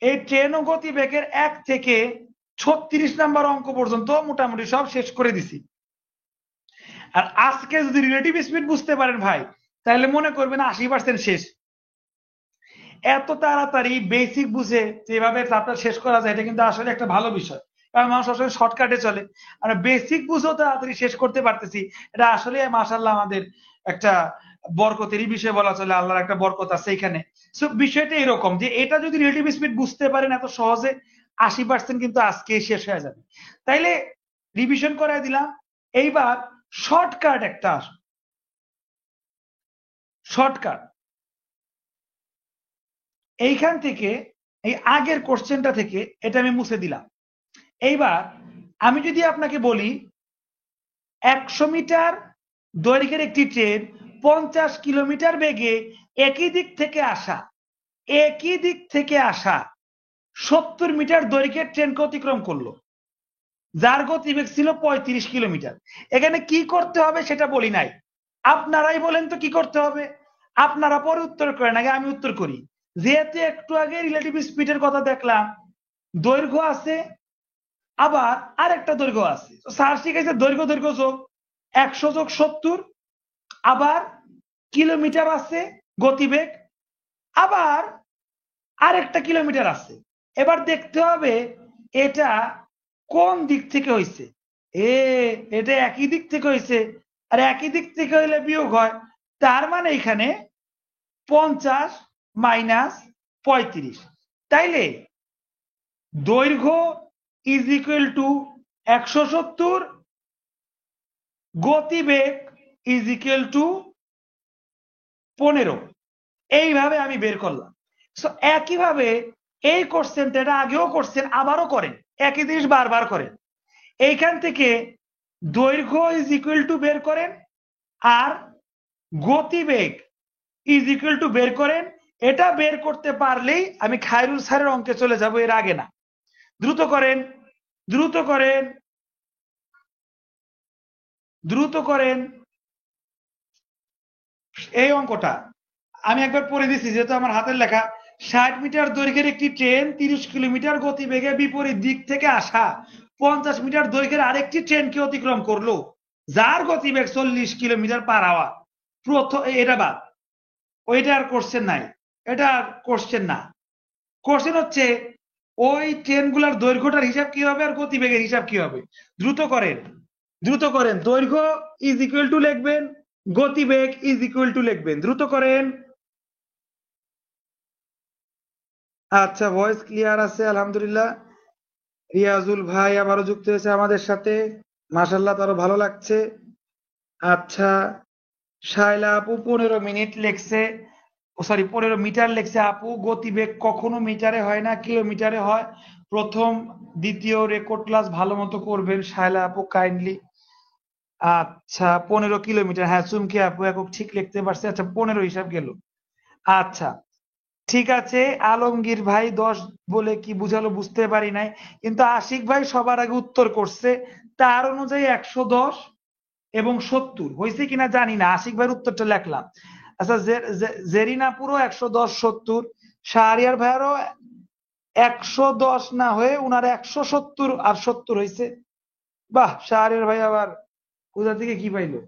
[SPEAKER 1] এই ট্রেন ও গতিবেগের 1 থেকে 36 নাম্বার অঙ্ক পর্যন্ত মোটামুটি সব শেষ করে দিছি। আর আজকে যদি রিলেটিভ স্পিড বুঝতে পারেন ভাই, তাহলে মনে করবেন 80% শেষ। এত তাড়াতাড়ি বেসিক বুঝে যেভাবে চ্যাপ্টার শেষ করা যায়, এটা কিন্তু আসলে একটা ভালো বিষয়, কারণ মানুষ আসলে শর্টকাটে চলে। আমরা বেসিক বুঝেও তাড়াতাড়ি শেষ করতে পারতেছি, এটা আসলে মাশাআল্লাহ আমাদের একটা বরকতেরই বিষয় বলা চলে, আল্লাহর একটা বরকত আছে এখানে। সো বিষয়টা এরকম যে এটা যদি রিলেটিভ স্পিড বুঝতে পারেন এত সহজে, 80% কিন্তু আজকেই শেষ হয়ে যাবে। তাইলে রিভিশন করাই দিলাম। এইবার শর্টকাট একটা, শর্টকাট এইখান থেকে, এই আগের কোশ্চেনটা থেকে এটা আমি মুছে দিলাম। এইবার আমি যদি আপনাকে বলি 100 মিটার দৈর্ঘ্যের একটি ট্রেন 50 কিলোমিটার বেগে একই দিক থেকে আসা, একই দিক থেকে আসা 70 মিটার দৈর্ঘ্যের ট্রেনকে অতিক্রম করলো, যার গতিবেগ ছিল 35 কিলোমিটার। এখানে কি করতে হবে সেটা বলি নাই, আপনারাই বলেন তো কি করতে হবে। আপনারা পরে উত্তর করেন, আগে আমি উত্তর করি। যেহেতু একটু আগে রিলেটিভ স্পিডের কথা দেখলাম, দৈর্ঘ্য আছে আবার আরেকটা দৈর্ঘ্য আছে। স্যার শিখাইছে দৈর্ঘ্য দৈর্ঘ্য যোগ 100 যোগ 70, আবার কিলোমিটার আছে গতিবেগ, আবার আরেকটা কিলোমিটার আছে। এবার দেখতে হবে এটা কোন দিক থেকে হয়েছে। এটা একই দিক থেকে হয়েছে, আর একই দিক থেকে হইলে বিয়োগ হয়। তার মানে এখানে 50 মাইনাস 35, তাইলে দৈর্ঘ্য ইজ ইকুয়াল টু 170, গতিবেগ ইজ ইকুয়াল টু 15। এইভাবে আমি বের করলাম। সো একইভাবে এই কোশ্চেনটা, এটা আগেও করছেন আবারও করেন, একই জিনিস বারবার করেন। এইখান থেকে দৈর্ঘ্য ইজ ইকুয়াল টু বের করেন আর গতিবেগ ইজ ইকুয়াল টু বের করেন। এটা বের করতে পারলেই আমি খায়রুল স্যারের অঙ্কে চলে যাব, এর আগে না। দ্রুত করেন, দ্রুত করেন, দ্রুত করেন। এই অঙ্কটা আমি একবার পড়ে দিচ্ছি, যেহেতু আমার হাতের লেখা। 60 মিটার দৈর্ঘ্যের একটি ট্রেন 30 কিলোমিটার গতিবেগে বিপরীত দিক থেকে আসা 50 মিটার দৈর্ঘ্যের আরেকটি ট্রেনকে অতিক্রম করলো, যার গতিবেগ 40 কিলোমিটার পার আওয়ার। প্রথম এটা বাদ, ওইটা আর কোশ্চেন নাই, এটা আর কোশ্চেন না। কোশ্চেন হচ্ছে ওই ট্রেনগুলোর দৈর্ঘ্যটার হিসাব কি হবে আর গতিবেগের হিসাব কি হবে। দ্রুত করেন, দ্রুত করেন। দৈর্ঘ্য ইজ ইকুয়াল টু লিখবেন, গতিবেগ ইজ ইকুয়াল টু লিখবেন। দ্রুত করেন। আচ্ছা, ভয়েস ক্লিয়ার আছে আলহামদুলিল্লাহ। রিয়াজুল ভাই আবারও যুক্ত হয়েছে আমাদের সাথে, মাশাআল্লাহ, তারও ভালো লাগছে। আচ্ছা, শায়লা আপু 15 মিনিট লেখছে, সরি 15 মিটার লেখছে আপু। গতিবেগ কখনো মিটারে হয় না, কিলোমিটারে হয়। প্রথম দ্বিতীয় রেকর্ড ক্লাস ভালো মতো করবেন শায়লা আপু, কাইন্ডলি। আচ্ছা 15 কিলোমিটার, হ্যাঁ চুমকি আপু একক ঠিক লিখতে পারছে। আচ্ছা 15 হিসাব গেল। আচ্ছা ঠিক আছে। আলমগীর ভাই 10 বলে কি বুঝালো বুঝতে পারি নাই, কিন্তু আশিক ভাই সবার আগে উত্তর করছে, তার অনুযায়ী 110 এবং 70 হয়েছে কিনা জানি না। আশিক ভাইয়ের উত্তরটা লিখলাম। আচ্ছা জেরিনা পুরো 110 70, শাহরিয়ার ভাইয়েরও 110 না হয়ে উনার 170 আর 70 হয়েছে। বাহ, শাহরিয়ার ভাই আবার কোথা থেকে কি পাইলো।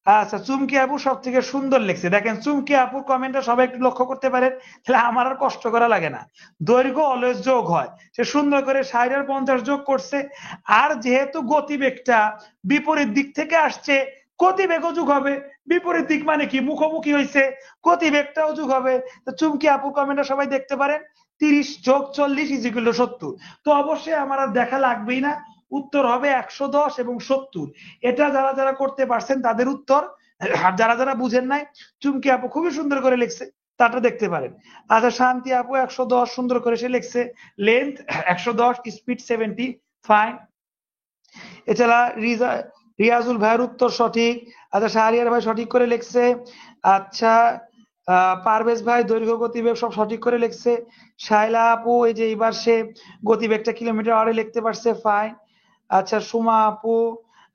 [SPEAKER 1] আচ্ছা চুমকি আপু সব থেকে সুন্দর লিখছে। দেখেন চুমকি আপুর কমেন্টটা সবাই একটু লক্ষ্য করতে পারেন, তাহলে আমার আর কষ্ট করা লাগে না। দৈর্ঘ্য অলওয়েজ যোগ হয়, সে সুন্দর করে 60 আর 50 যোগ করছে। আর যেহেতু গতিবেগটা বিপরীত দিক থেকে আসছে, গতিবেগও যোগ হবে। বিপরীত দিক মানে কি, মুখোমুখি হয়েছে, গতিবেগটাও যোগ হবে। তো চুমকি আপুর কমেন্টটা সবাই দেখতে পারেন, 30 যোগ 40 ইজ ইকুয়াল টু 70। তো অবশ্যই আমার আর দেখা লাগবেই না, উত্তর হবে 110 এবং 70। এটা যারা যারা করতে পারছেন তাদের উত্তর। আর যারা যারা বুঝেন নাই, চুমকি আপু খুবই সুন্দর করে লিখছে, তাটা দেখতে পারেন। আচ্ছা শান্তি আপু 110 সুন্দর করে সে লিখছে, লেন্থ 110, স্পিড 70, ফাইন। এছাড়া রিয়াজুল ভাইয়ের উত্তর সঠিক। আচ্ছা শাহরিয়ার ভাই সঠিক করে লিখছে। আচ্ছা পারভেজ ভাই দৈর্ঘ্য গতিবেগ সব সঠিক করে লিখছে। শাইলা আপু এই যে এবার সে গতিবেগটা কিলোমিটার আওয়ারে লিখতে পারছে, ফাইন। আচ্ছা সুমা আপু,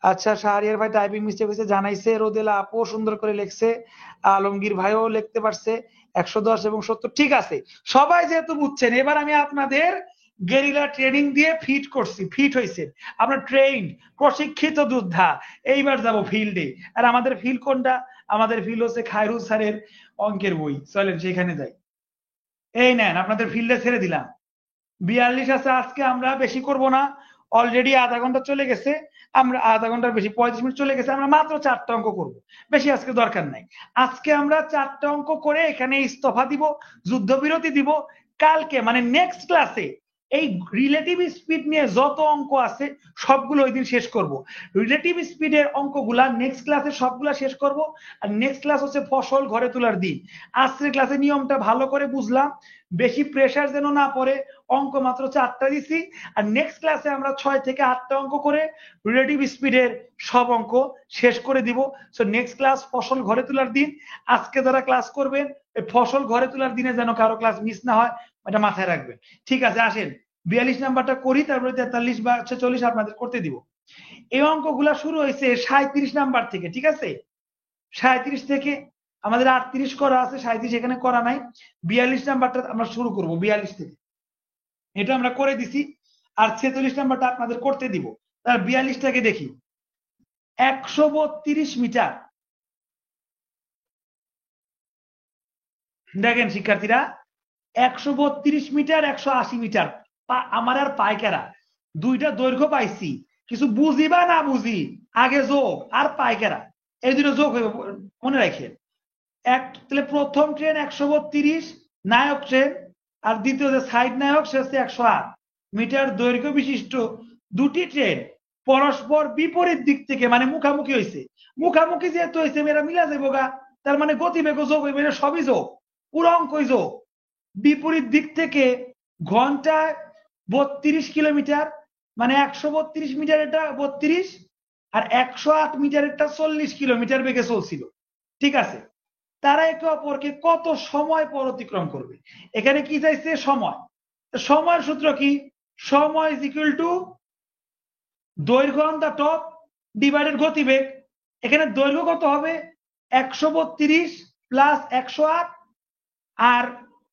[SPEAKER 1] আচ্ছা শাহরিয়ার ভাই টাইপিং মিস্টেক হয়েছে জানাইছে। রোদেলা আপু সুন্দর করে লিখছে। আলমগীর ভাইও লিখতে পারছে 110 এবং 70, ঠিক আছে। সবাই যেহেতু বুঝছেন, এবার আমি আপনাদের গেরিলা ট্রেনিং দিয়ে ফিট করছি, ফিট হয়েছে, আমরা ট্রেইন প্রশিক্ষিত যোদ্ধা। এইবার যাব ফিল্ডে। আর আমাদের ফিল্ড কোনটা? আমাদের ফিল্ড হচ্ছে খায়রুল স্যারের অঙ্কের বই। চলেন সেখানে যাই। এই নেন আপনাদের ফিল্ডে ছেড়ে দিলাম। 42 আছে। আজকে আমরা বেশি করব না, অলরেডি আধা ঘন্টা চলে গেছে। আমরা আধা ঘন্টার বেশি 35 মিনিট চলে গেছে। আমরা মাত্র 4টা অঙ্ক করব, বেশি আজকে দরকার নাই। আজকে আমরা 4টা অঙ্ক করে এখানে ইস্তফা দিব, যুদ্ধবিরতি দিব। কালকে মানে নেক্সট ক্লাসে এই রিলেটিভ স্পিড নিয়ে যত অঙ্ক আছে সবগুলো ওই দিন শেষ করব। রিলেটিভ স্পিডের অঙ্কগুলা নেক্সট ক্লাসে সবগুলা শেষ করব। আর নেক্সট ক্লাস হচ্ছে ফসল ঘরে তোলার দিন। আজকের ক্লাসে নিয়মটা ভালো করে বুঝলাম, বেশি প্রেসার যেন না পড়ে। অঙ্ক মাত্র 4টা দিছি, আর নেক্সট ক্লাসে আমরা 6 থেকে 8টা অঙ্ক করে রিলেটিভ স্পিডের সব অঙ্ক শেষ করে দিব। সো নেক্সট ক্লাস ফসল ঘরে তোলার দিন। আজকে যারা ক্লাস করবেন এই ফসল ঘরে তোলার দিনে যেন কারো ক্লাস মিস না হয়, এটা মাথায় রাখবেন। ঠিক আছে, আসেন 42 নাম্বারটা করি, তারপরে 43 বা 46 আপনাদের করতে দিব। এই অঙ্কগুলা শুরু হয়েছে 37 নাম্বার থেকে, ঠিক আছে, 37 থেকে। আমাদের 38 করা আছে, 37 এখানে করা নাই। 42 নাম্বারটা আমরা শুরু করব 42 থেকে, এটা আমরা করে দিছি। আর 46 নাম্বারটা আপনাদের করতে দিব। তার 42টাকে দেখি। 132 মিটার, দেখেন শিক্ষার্থীরা, 132 মিটার, 180 মিটার। আমার আর পাইকারা দুইটা দৈর্ঘ্য পাইছি, কিছু বুঝি বা না বুঝি, আগে যোগ আর পাইকারা এই দুটো যোগ হইব, মনে রাখেন। তাহলে প্রথম ট্রেন 132 নায়ক ট্রেন, আর দ্বিতীয় যে সাইড নায়ক সে হচ্ছে 108 মিটার দৈর্ঘ্য বিশিষ্ট দুটি ট্রেন পরস্পর বিপরীত দিক থেকে, মানে মুখামুখি হয়েছে। মুখামুখি যেহেতু হয়েছে মেয়েরা মিলা যাবো গা, তার মানে গতিবেগ যোগ হইবে, এটা সবই যোগ, পুরো অঙ্কই যোগ। বিপরীত দিক থেকে ঘন্টায় 32 কিলোমিটার, মানে 132 মিটার এটা 32, আর 108 মিটার এটা 40 কিলোমিটার বেগে চলছিল। ঠিক আছে, তারা একে অপরকে কত সময় পর অতিক্রম করবে। এখানে কি চাইছে? সময়। সময়ের সূত্র কি? সময় ইজ ইকুয়াল টু দৈর্ঘ্য অন দা টপ ডিভাইডেড গতিবেগ। এখানে দৈর্ঘ্য কত হবে? 132 প্লাস 108, আর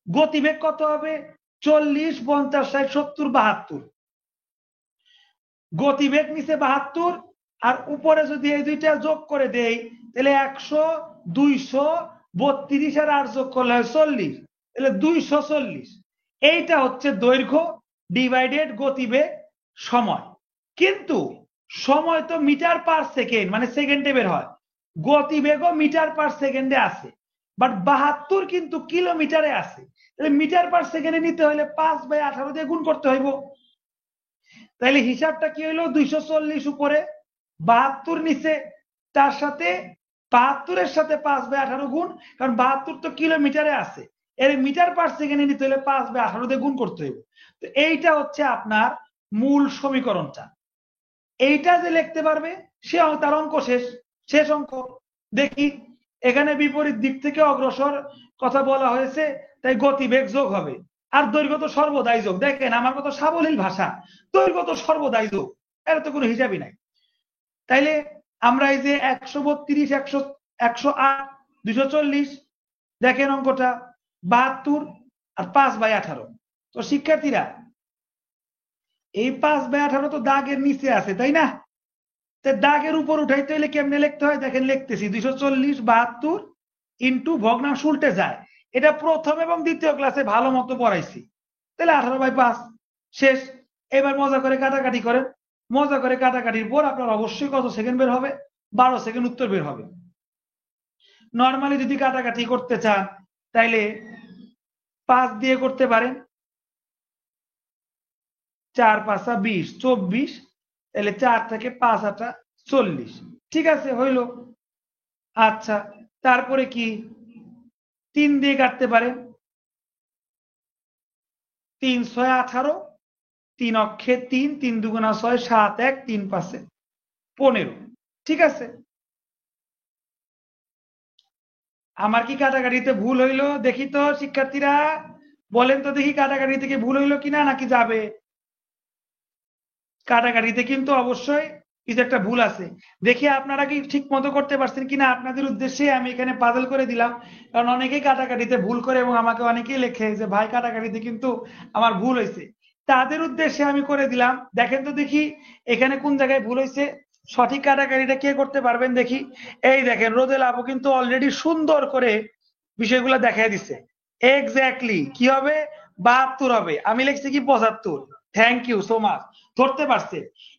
[SPEAKER 1] গতিবেগ কত হবে? 40, 50, 60, 70, 72। গতিবেগ নিচে 72, আর উপরে যদি এই দুইটা যোগ করে দেই তাহলে 100, 200, 32 আর 8 যোগ করলে হয় 40, তাহলে 240। এইটা হচ্ছে দৈর্ঘ্য ডিভাইডেড গতিবেগ সময়। কিন্তু সময় তো মিটার পার সেকেন্ড, মানে সেকেন্ডে বের হয়, গতিবেগও মিটার পার সেকেন্ডে আছে, বাট 72 কিন্তু কিলোমিটারে আছে। তাহলে মিটার পার সেকেন্ডে নিতে হলে 5/18 দিয়ে গুণ করতে হইব। তাহলে হিসাবটা কি হইলো? 240 উপরে 72 নিচে, তার সাথে 72-এর সাথে 5/18 গুণ, কারণ 72 তো কিলোমিটারে আছে, এর মিটার পার সেকেন্ডে নিতে হলে 5/18 দিয়ে গুণ করতে হইব। তো এইটা হচ্ছে আপনার মূল সমীকরণটা। এইটা যে লিখতে পারবে সে তার অঙ্ক শেষ, শেষ অঙ্ক। দেখি, এখানে বিপরীত দিক থেকে অগ্রসর কথা বলা হয়েছে, তাই গতিবেগ যোগ হবে, আর দৈর্ঘ্য তো সর্বদাই যোগ। দেখেন আমার কত সাবলীল ভাষা, দৈর্ঘ্য তো সর্বদাই যোগ, এর তো কোনো হিসাবই নাই। তাইলে আমরা এই যে 132, 108, 240, দেখেন অঙ্কটা 72 আর 5/18। তো শিক্ষার্থীরা এই 5/18 তো দাগের নিচে আছে, তাই না? দাগের উপর উঠাইতে হলে কেমনে লিখতে হয়? দেখেন লিখতেছি, 240 72 ইন্টু ভগ্নাংশ উল্টে যায়। এটা প্রথম এবং দ্বিতীয় ক্লাসে ভালো মতো পড়াইছি। তাহলে 18/5 শেষ। এবার মজা করে কাটাকাটি করেন। মজা করে কাটাকাটির পর আপনার অবশ্যই কত সেকেন্ড বের হবে? 12 সেকেন্ড উত্তর বের হবে। নর্মালি যদি কাটাকাটি করতে চান তাইলে 5 দিয়ে করতে পারেন, 4 5 20, 24, তাহলে 4 থেকে 5 8 40। ঠিক আছে, হইল। আচ্ছা, তারপরে কি 3 দিয়ে কাটতে পারেন, 3 6 18, 3 অক্ষে 3, 3 দুগুণা 6, 7 1, 3 5 15। ঠিক আছে, আমার কি কাটাকাটিতে ভুল হইলো? দেখি তো শিক্ষার্থীরা, বলেন তো দেখি কাটাকাটি থেকে ভুল হইলো কিনা, নাকি যাবে? কাটাকাটিতে কিন্তু অবশ্যই কিছু একটা ভুল আছে। দেখি আপনারা কি ঠিক মতো করতে পারছেন কিনা। আপনাদের উদ্দেশ্যে আমি এখানে পাজল করে দিলাম, কারণ অনেকেই কাটাকাটিতে ভুল করে এবং আমাকে অনেকেই লেখে যে ভাই কাটাকাটিতে কিন্তু আমার ভুল হয়েছে। তাদের উদ্দেশ্যে আমি করে দিলাম। দেখেন তো দেখি এখানে কোন জায়গায় ভুল হয়েছে। সঠিক কাটাকাটিটা কে করতে পারবেন দেখি। এই দেখেন, রোদেল আপু কিন্তু অলরেডি সুন্দর করে বিষয়গুলো দেখাই দিচ্ছে। এক্স্যাক্টলি কি হবে? 72 হবে, আমি লিখছি কি 75। থ্যাংক ইউ সো মাচ, ধরতে পারছে।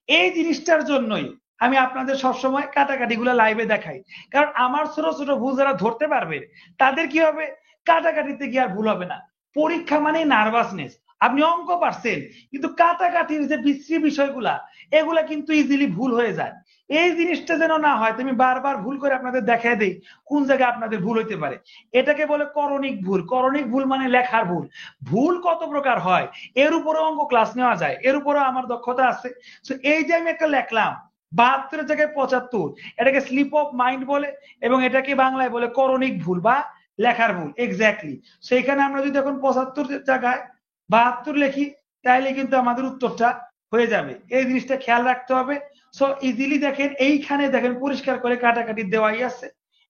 [SPEAKER 1] এই জিনিসটার জন্যই আমি আপনাদের সবসময় কাটাকাটি গুলো লাইভে দেখাই, কারণ আমার ছোট ছোট ভুল যারা ধরতে পারবে তাদের কি হবে? কাটাকাটিতে কি আর ভুল হবে না। পরীক্ষা মানে নার্ভাসনেস। আপনি অঙ্ক পারছেন, কিন্তু কাটাকাটির যে বিশ্রী বিষয়গুলা, এগুলা কিন্তু ইজিলি ভুল হয়ে যায়। এই জিনিসটা যেন না হয়, তুমি বারবার ভুল করে আপনাদের দেখায় দেই কোন জায়গায় আপনাদের ভুল হইতে পারে। এটাকে বলে করণিক ভুল। করণিক ভুল মানে লেখার ভুল। ভুল কত প্রকার হয় এর উপরে অঙ্ক ক্লাস নেওয়া যায়, এর উপরে আমার দক্ষতা আছে। তো এই যে আমি একটা লেখলাম 72-এর জায়গায় 75, এটাকে স্লিপ অফ মাইন্ড বলে, এবং এটাকে বাংলায় বলে করণিক ভুল বা লেখার ভুল। এক্স্যাক্টলি, সেইখানে আমরা যদি এখন 75-এর জায়গায় 72 লিখি তাহলে কিন্তু আমাদের উত্তরটা হয়ে যাবে। এই জিনিসটা খেয়াল রাখতে হবে। সো ইজিলি দেখেন, এইখানে দেখেন পরিষ্কার করে কাটাকাটি দেওয়াই আছে।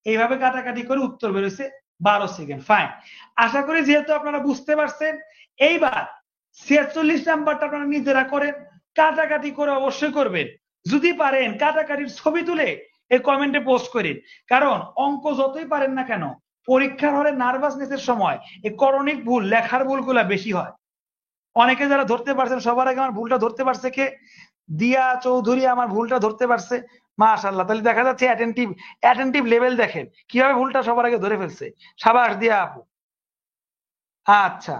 [SPEAKER 1] এইভাবে কাটাকাটি করে উত্তর বেরোছে 12 সেকেন্ড। ফাইন, আশা করি যেহেতু আপনারা বুঝতে পারছেন। এইবার 46 নাম্বারটা আপনারা নিজেরা করেন, কাটাকাটি করে অবশ্যই করবেন। যদি পারেন কাটাকাটির ছবি তুলে এই কমেন্টে পোস্ট করেন, কারণ অঙ্ক যতই পারেন না কেন পরীক্ষার হলে নার্ভাসনেসের সময় এই করণিক ভুল, লেখার ভুলগুলা বেশি হয়। অনেকে যারা ধরতে পারছেন, সবার আগে আমার ভুলটা ধরতে পারছে কে? দিয়া চৌধুরী আমার ভুলটা ধরতে পারছে, মাশাআল্লাহ। তাহলে দেখা যাচ্ছে অ্যাটেন্টিভ লেভেল দেখেন কিভাবে ভুলটা সবার আগে ধরে ফেলছে। সাবাস দিয়া আপু। আচ্ছা,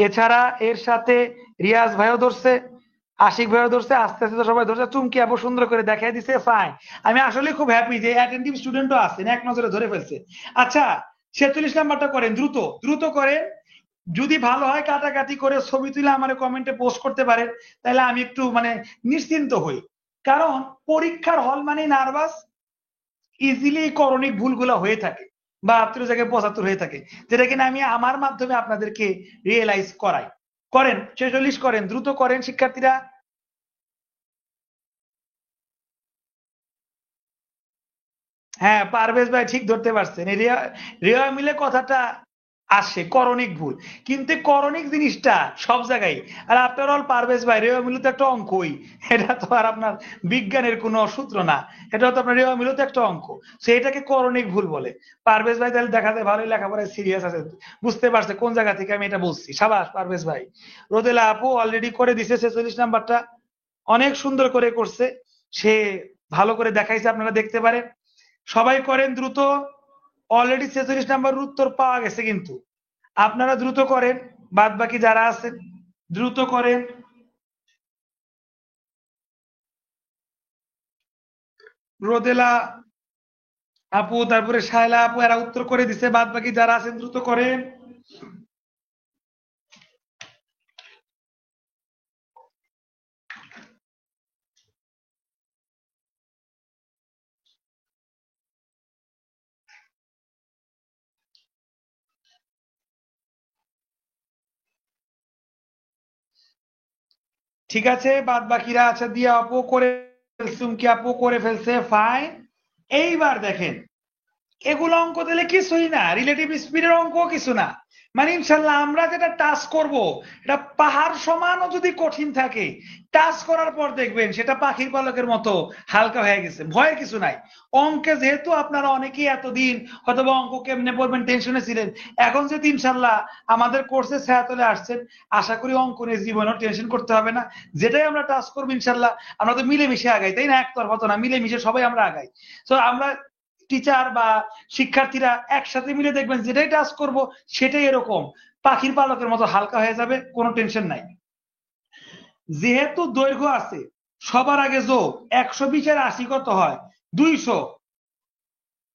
[SPEAKER 1] এছাড়া এর সাথে রিয়াজ ভাইও ধরছে, আশিক ভাইও ধরছে, আস্তে আস্তে সবাই ধরছে। চুমকি আপু সুন্দর করে দেখাই দিছে, ফাইন। আমি আসলে খুব হ্যাপি যে অ্যাটেন্টিভ স্টুডেন্টও আছেন, এক নজরে ধরে ফেলছে। আচ্ছা, 46 নাম্বারটা করেন, দ্রুত দ্রুত করেন। যদি ভালো হয় কাটাকাটি করে ছবি তুলে আমার কমেন্টে পোস্ট করতে পারেন, তাহলে আমি একটু মানে নিশ্চিন্ত হই। কারণ পরীক্ষার হল মানে নার্ভাস, ইজিলি করণিক ভুলগুলো হয়ে থাকে, 72 জায়গায় 75 হয়ে থাকে, যেটা কিনা আমি আমার মাধ্যমে আপনাদেরকে রিয়েলাইজ করাই। করেন 46 করেন, দ্রুত করেন শিক্ষার্থীরা। হ্যাঁ, পারভেজ ভাই ঠিক ধরতে পারছেন। রেওয়া মিলে কথাটা আসে করণিক ভুল, কিন্তু করণিক জিনিসটা সব জায়গায়। আর আফটার অল পারভেজ ভাই, রেওয়া মিলে তো একটা অঙ্কই, এটা তো আর আপনার বিজ্ঞানের কোনো সূত্র না, এটা তো আপনার রেওয়া মিলে তো একটা অঙ্ক, সেটাকে করণিক ভুল বলে। পারভেজ ভাই তাহলে দেখা যায় ভালোই লেখাপড়ায় সিরিয়াস আছে, বুঝতে পারছে কোন জায়গা থেকে আমি এটা বলছি। সাবাস পারভেজ ভাই। রোদেলা আপু অলরেডি করে দিছে 46 নাম্বারটা, অনেক সুন্দর করে করছে সে, ভালো করে দেখাইছে, আপনারা দেখতে পারেন। সবাই করেন দ্রুত, অলরেডি 46 নাম্বার উত্তর পাওয়া গেছে, কিন্তু আপনারা দ্রুত করেন, বাদ বাকি যারা আছেন দ্রুত করেন। রোদেলা আপু, তারপরে শায়লা আপু, এরা উত্তর করে দিছে, বাদ বাকি যারা আছেন দ্রুত করেন। ঠিক আছে, বাদ বাকিরা আছে, দিয়া আপু করে ফেলছে, চুমকি আপু করে ফেলছে, ফাইন। এইবার দেখেন, এগুলো অঙ্ক দিলে কিছুই না, রিলেটিভ স্পিডের অঙ্ক কিছু না। মানে ইনশাল্লাহ আমরা যেটা টাচ করব, এটা পাহাড় সমানও যদি কঠিন থাকে, টাচ করার পর দেখবেন সেটা পাখির পালকের মতো হালকা হয়ে গেছে, ভয়ের কিছু নাই। অঙ্কে যেহেতু আপনারা অনেকেই এতদিন হয়তো অঙ্ক কেমনে পড়বেন টেনশনে ছিলেন, এখন যদি ইনশাল্লাহ আমাদের কোর্সে ছায়াতলে আসছেন, আশা করি অঙ্ক নিয়ে জীবনেও টেনশন করতে হবে না। যেটাই আমরা টাচ করবো ইনশাল্লাহ আমরা তো মিলেমিশে আগাই, তাই না? একতরফা তো না, মিলেমিশে সবাই আমরা আগাই। তো আমরা টিচার বা শিক্ষার্থীরা একসাথে মিলে দেখবেন যেটাই টাচ করব সেটাই এরকম পাখির পালকের মতো হালকা হয়ে যাবে, কোনো টেনশন নাই। যেহেতু দৈর্ঘ্য আছে, সবার আগে যোগ 120 আর 80 কত হয়? 200।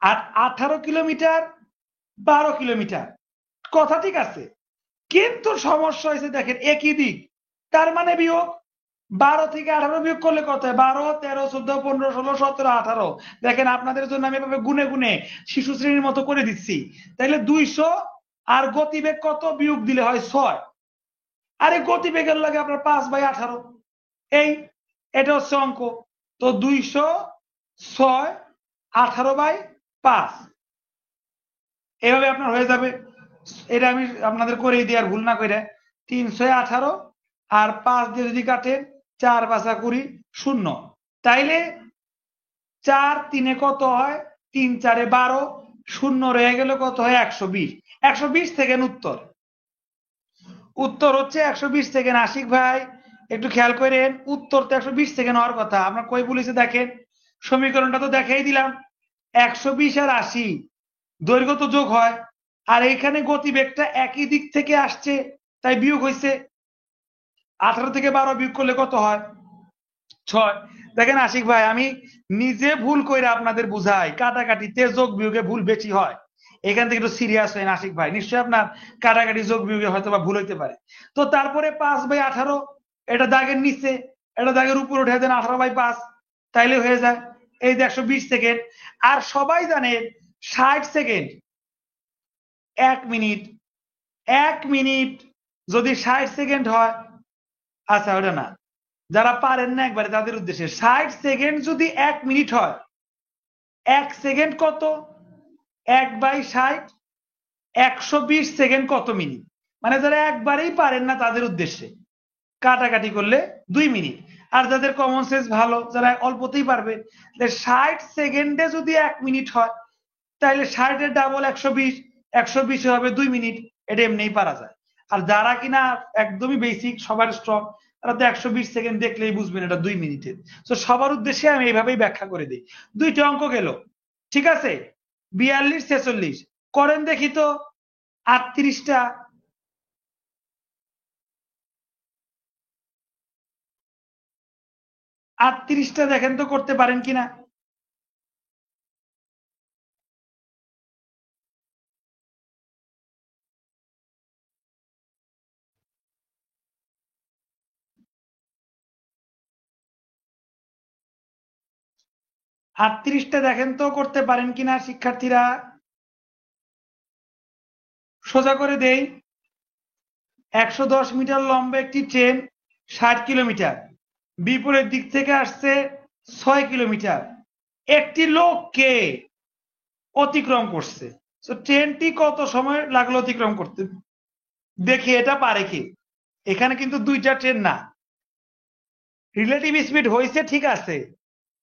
[SPEAKER 1] আর 18 কিলোমিটার 12 কিলোমিটার, কথা ঠিক আছে, কিন্তু সমস্যা হয়েছে দেখেন একই দিক, তার মানে বিয়োগ। 12 থেকে 18 বিয়োগ করলে কত হয়? 12, 13, 14, 15, 16, 17, 18। দেখেন আপনাদের জন্য আমি এভাবে গুনে গুনে শিশু শ্রেণীর মতো করে দিচ্ছি। তাইলে 200 আর গতিবেগ কত বিয়োগ দিলে হয় 6। আরে গতিবেগের লাগে আপনার 5/18, এই এটা হচ্ছে অঙ্ক। তো 200, 6, 18/5, এভাবে আপনার হয়ে যাবে। এটা আমি আপনাদের করেই দিই আর ভুল না করে। 318 আর 5 দিয়ে যদি কাটেন, 4 5 20, 0। তাইলে 4 3 কত হয়? 3 4 12, 0 রয়ে গেল কত হয়? 120। 120 সেকেন্ড উত্তর। উত্তর হচ্ছে 120 সেকেন্ড। আশিক ভাই একটু খেয়াল করেন, উত্তর তো 120 সেকেন্ড হওয়ার কথা, আপনার কই বলেছে দেখেন, সমীকরণটা তো দেখাই দিলাম। 120 আর 80 দৈর্ঘ্য তো যোগ হয়, আর এখানে গতিবেগটা একই দিক থেকে আসছে, তাই বিয়োগ হয়েছে। 18 থেকে 12 বিয়োগ করলে কত হয়? 6। দেখেন আশিক ভাই, আমি নিজে ভুল করে আপনাদের বুঝাই, কাটাকাটিতে যোগ বিয়োগে ভুল বেশি হয়। এখান থেকে একটু সিরিয়াস হয়েন আশিক ভাই, নিশ্চয়ই আপনার কাটাকাটি যোগ বিয়োগে হয়তো বা ভুল হইতে পারে। তো তারপরে 5/18, এটা দাগের নিচে, এটা দাগের উপর উঠে দেন 18/5, তাইলে হয়ে যায় এই যে 120 সেকেন্ড। আর সবাই জানেন 60 সেকেন্ড 1 মিনিট। 1 মিনিট যদি 60 সেকেন্ড হয়, আচ্ছা ওটা না, যারা পারেন না একবারে তাদের উদ্দেশ্যে, 60 সেকেন্ড যদি 1 মিনিট হয়, 1 সেকেন্ড কত? 1/60, 120 সেকেন্ড কত মিনিট? মানে যারা একবারেই পারেন না তাদের উদ্দেশ্যে কাটাকাটি করলে 2 মিনিট। আর যাদের কমন সেন্স ভালো, যারা অল্পতেই পারবে, 60 সেকেন্ডে যদি 1 মিনিট হয়, তাহলে 60 এর ডাবল 120, 120 হবে 2 মিনিট। এটা এমনিই পারা যায়। আর যারা কিনা একদমই বেসিক, সবার স্ট্রং, তারা তো 120 সেকেন্ড দেখলেই বুঝবেন এটা 2 মিনিটের। তো সবার উদ্দেশ্যে আমি এইভাবেই ব্যাখ্যা করে দিই। 2টা অঙ্ক গেল, ঠিক আছে? 42, 46 করেন দেখি তো। 38টা, 38টা দেখেন তো করতে পারেন কিনা। 38টা দেখেন তো করতে পারেন কিনা শিক্ষার্থীরা। সোজা করে দেই। 110 মিটার লম্বা একটি ট্রেন 60 কিলোমিটার, বিপরীত দিক থেকে আসছে 6 কিলোমিটার, একটি লোককে অতিক্রম করছে। তো ট্রেনটি কত সময় লাগলো অতিক্রম করতে? দেখি এটা পারে কি। এখানে কিন্তু 2টা ট্রেন না, রিলেটিভ স্পিড হয়েছে ঠিক আছে,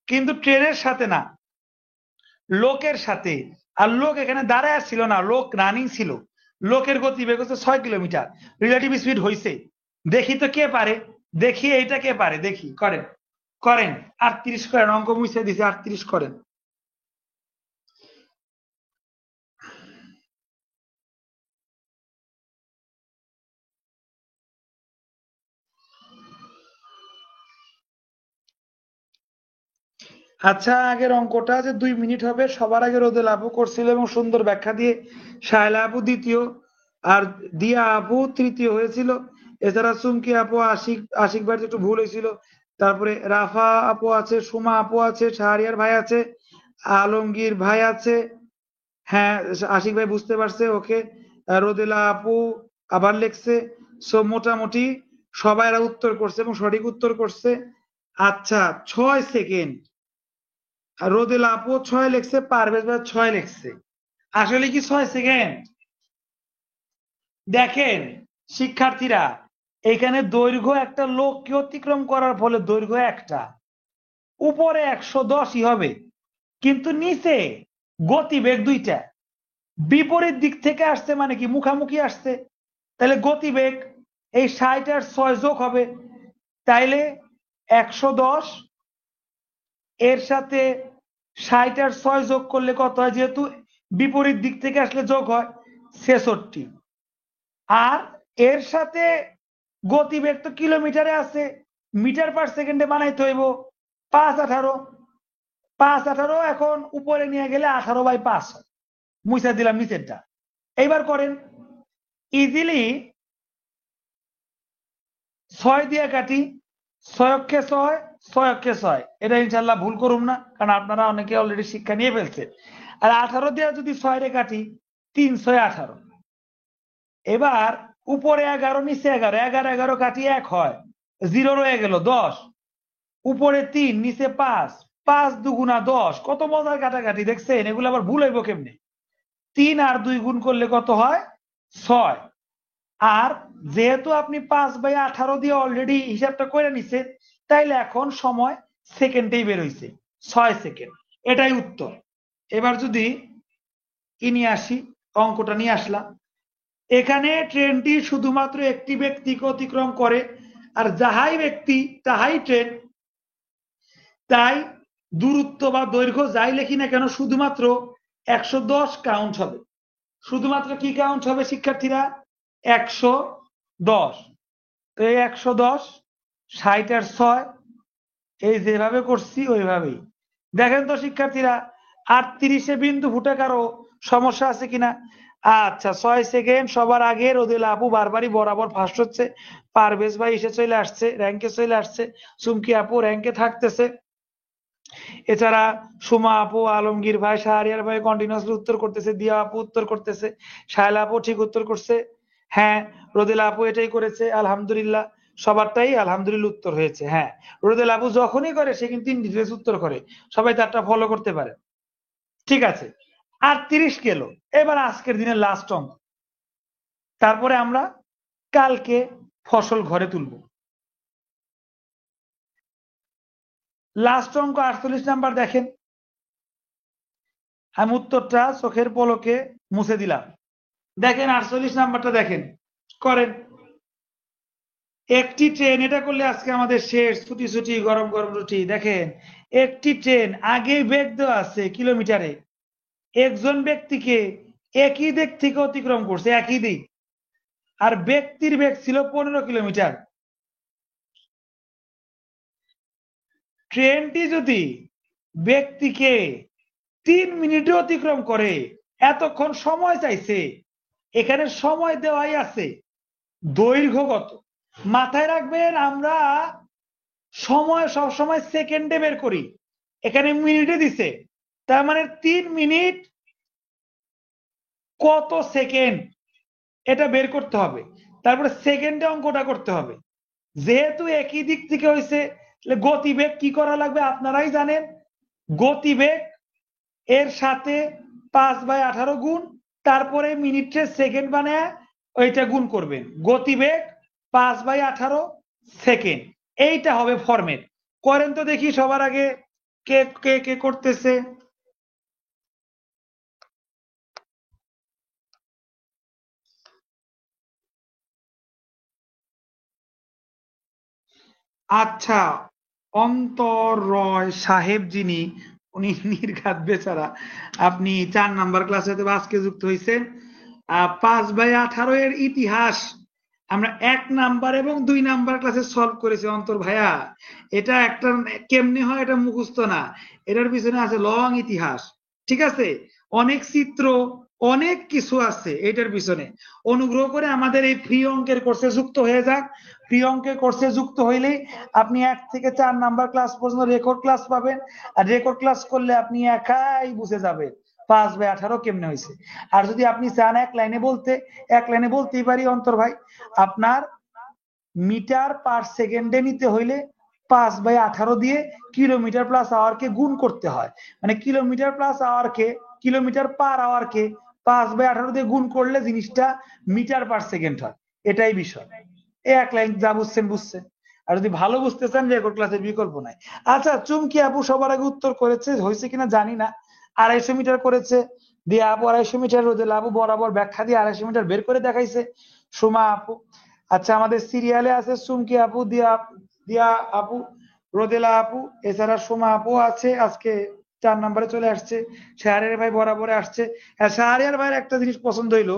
[SPEAKER 1] কিন্তু ট্রেনের সাথে না, লোকের সাথে। আর লোক এখানে দাঁড়ায় ছিল না, লোক রানিং ছিল। লোকের গতিবেগ হচ্ছে 6 কিলোমিটার, রিলেটিভ স্পিড হয়েছে। দেখি তো কে পারে, দেখি এইটা কে পারে, দেখি করেন। করেন 38 করেন, অঙ্ক মুছে দিছে, 38 করেন। আচ্ছা, আগের অঙ্কটা যে 2 মিনিট হবে, সবার আগে রোদেল আপু করছিল এবং সুন্দর ব্যাখ্যা দিয়ে। শায়লা আপু দ্বিতীয়, আর দিয়া আপু তৃতীয় হয়েছিল। এছাড়া চুমকি আপু, আশিক আশিক ভাইয়ের একটু ভুল হয়েছিল। তারপরে রাফা আপু আছে, সুমা আপু আছে, শাহরিয়ার ভাই আছে, আলমগীর ভাই আছে। হ্যাঁ, আশিক ভাই বুঝতে পারছে, ওকে। রোদেলা আপু আবার লিখছে। সো মোটামুটি সবাই এরা উত্তর করছে এবং সঠিক উত্তর করছে। আচ্ছা, 6 সেকেন্ড। আর রোদেলা আপু 6 লিখছে, পারভেজ ভাই 6 লিখছে। আসলে কি 6 সেকেন্ড? দেখেন শিক্ষার্থীরা, এখানে দৈর্ঘ্য একটা লোককে অতিক্রম করার ফলে দৈর্ঘ্য একটা, উপরে 110ই হবে, কিন্তু নিচে গতিবেগ 2টা। বিপরীত দিক থেকে আসছে মানে কি মুখামুখি আসছে, তাহলে গতিবেগ এই 60 আর 6 যোগ হবে, তাইলে 110 এর সাথে 60 আর 6 যোগ করলে কত হয়, যেহেতু বিপরীত দিক থেকে আসলে যোগ হয় 66। আর এর সাথে গতিবেগ তো কিলোমিটারে আছে, মিটার পার সেকেন্ডে বানাইতে হইব। 518, 518 এখন উপরে নিয়ে গেলে 18/5 হয়। মুছা দিলাম নিচেরটা। এইবার করেন ইজিলি। 6 দিয়ে কাটি, 6 6, 6 এটা ইনশাল্লাহ ভুল করুম না, কারণ আপনারা অনেকে অলরেডি শিক্ষা নিয়ে ফেলছে। আর 18 দিয়ে যদি 6 রে কাটি, 3 6 18। এবার উপরে 11, নিচে 11, 11 11 কাটি 1 হয়, 0 রয়ে গেল 10। উপরে 3, নিচে 5, 5 দুগুণা 10। কত মজার কাটাকাটি দেখছেন, এগুলো আবার ভুল হইব কেমনে? 3 আর 2 গুণ করলে কত হয়? 6। আর যেহেতু আপনি 5/18 দিয়ে অলরেডি হিসাবটা করে নিছেন, তাইলে এখন সময় সেকেন্ডেই বের হইছে, 6 সেকেন্ড। এটাই উত্তর। এবার যদি কি নিয়ে আসি, অঙ্কটা নিয়ে আসলাম। এখানে ট্রেনটি শুধুমাত্র একটি ব্যক্তিকে অতিক্রম করে, আর যাহাই ব্যক্তি তাহাই ট্রেন। তাই দূরত্ব বা দৈর্ঘ্য যাই লেখি না কেন, শুধুমাত্র 110 কাউন্ট হবে। শুধুমাত্র কি কাউন্ট হবে শিক্ষার্থীরা? 110। তো এই 110, 60 আর 6, এই যেভাবে করছি ওইভাবেই। দেখেন তো শিক্ষার্থীরা, 38-এ বিন্দু ফুটে কারো সমস্যা আছে কিনা? আচ্ছা, 6 সেকেন্ড সবার আগে রোদেলা আপু বারবারই বরাবর ফার্স্ট হচ্ছে। পারভেজ ভাই এসে চলে আসছে, র্যাঙ্কে চলে আসছে। চুমকি আপু র্যাঙ্কে থাকতেছে। এছাড়া সুমা আপু, আলমগীর ভাই, শাহরিয়ার ভাই কন্টিনিউসলি উত্তর করতেছে, দিয়া আপু উত্তর করতেছে, শায়লা আপু ঠিক উত্তর করছে। হ্যাঁ, রোদেলা আপু এটাই করেছে, আলহামদুলিল্লাহ। সবারটাই আলহামদুলিল্লাহ উত্তর হয়েছে। হ্যাঁ, রোদেলা আপু যখনই করে সে কিন্তু ইন ডিটেলস উত্তর করে, সবাই তারটা ফলো করতে পারে। ঠিক আছে, আর 30 গেল। এবার আজকের দিনের লাস্ট অঙ্ক, তারপরে আমরা কালকে ফসল ঘরে তুলব। লাস্ট অঙ্ক 48 নাম্বার দেখেন, আমি উত্তরটা চোখের পলকে মুছে দিলাম। দেখেন 48 নাম্বারটা দেখেন, করেন। একটি ট্রেন, এটা করলে আজকে আমাদের শেষ, ছুটি ছুটি গরম গরম রুটি। দেখেন একটি ট্রেন, আগে বেগ দেওয়া আছে কিলোমিটারে, একজন ব্যক্তিকে একই দিক থেকে অতিক্রম করছে, একই দিক, আর ব্যক্তির বেগ ছিল 15 কিলোমিটার। ট্রেনটি যদি ব্যক্তিকে 3 মিনিটে অতিক্রম করে, এতক্ষণ সময় চাইছে, এখানে সময় দেওয়াই আছে, দৈর্ঘ্য কত? মাথায় রাখবেন, আমরা সময় সবসময় সেকেন্ডে বের করি, এখানে মিনিটে দিছে, তার মানে 3 মিনিট কত সেকেন্ড, এটা বের করতে হবে। তারপরে সেকেন্ডে অঙ্কটা করতে হবে। যেহেতু একই দিক থেকে হয়েছে, গতিবেগ কি করা লাগবে আপনারাই জানেন। গতিবেগ এর সাথে 5/18 গুণ, তারপরে মিনিটে সেকেন্ড বানায় ওইটা গুণ করবেন। গতিবেগ 5/18 সেকেন্ড, এইটা হবে ফরম্যাট। করেন তো দেখি সবার আগে কে কে কে করতেছে। আচ্ছা, অন্তর রয় সাহেব যিনি, উনি নির্ঘাত বেচারা, আপনি 4 নাম্বার ক্লাসে হয়তো আজকে যুক্ত হয়েছেন। 5/18 এর ইতিহাস আমরা 1 নাম্বার এবং 2 নাম্বার ক্লাসে সলভ করেছি অন্তর ভাইয়া। এটা একটা কেমনে হয় এটা মুখস্থ না, এটার পিছনে আছে লং ইতিহাস। ঠিক আছে, অনেক চিত্র, অনেক কিছু আছে এটার পিছনে। অনুগ্রহ করে আমাদের এই ফ্রি অঙ্কের কোর্সে যুক্ত হয়ে যান। ফ্রি অঙ্কের কোর্সে যুক্ত হইলেই আপনি 1 থেকে 4 নাম্বার ক্লাস পর্যন্ত রেকর্ড ক্লাস পাবেন। আর রেকর্ড ক্লাস করলে আপনি একাই বুঝে যাবেন 5/18 কেমনে হয়েছে। আর যদি আপনি চান এক লাইনে বলতে, এক লাইনে বলতেই পারি অন্তর ভাই, আপনার মিটার পার সেকেন্ডে নিতে হইলে 5/18 দিয়ে কিলোমিটার প্লাস আওয়ারকে গুণ করতে হয়। মানে কিলোমিটার প্লাস আওয়ারকে, কিলোমিটার পার আওয়ারকে 5/18 দিয়ে গুণ করলে জিনিসটা মিটার পার সেকেন্ড হয়। এটাই বিষয়। এক লাইন যা বুঝছেন বুঝছেন, আর যদি ভালো বুঝতে চান রেকর্ড ক্লাসের বিকল্প নাই। আচ্ছা, চুমকি আপু সবার আগে উত্তর করেছে, হয়েছে কিনা জানি না। 250 মিটার করেছে, দিয়ে আপু 250 মিটার, রোদেল আপু বরাবর ব্যাখ্যা দিয়ে 250 মিটার বের করে দেখাইছে। সুমা আপু, আচ্ছা আমাদের সিরিয়ালে আছে চুমকি আপু, দিয়া দিয়া আপু, রোদেলা আপু, এছাড়া সুমা আপু আছে, আজকে 4 নম্বরে চলে আসছে। শাহরিয়ার ভাই বরাবরে আসছে। শাহরিয়ার ভাইয়ের একটা জিনিস পছন্দ হইলো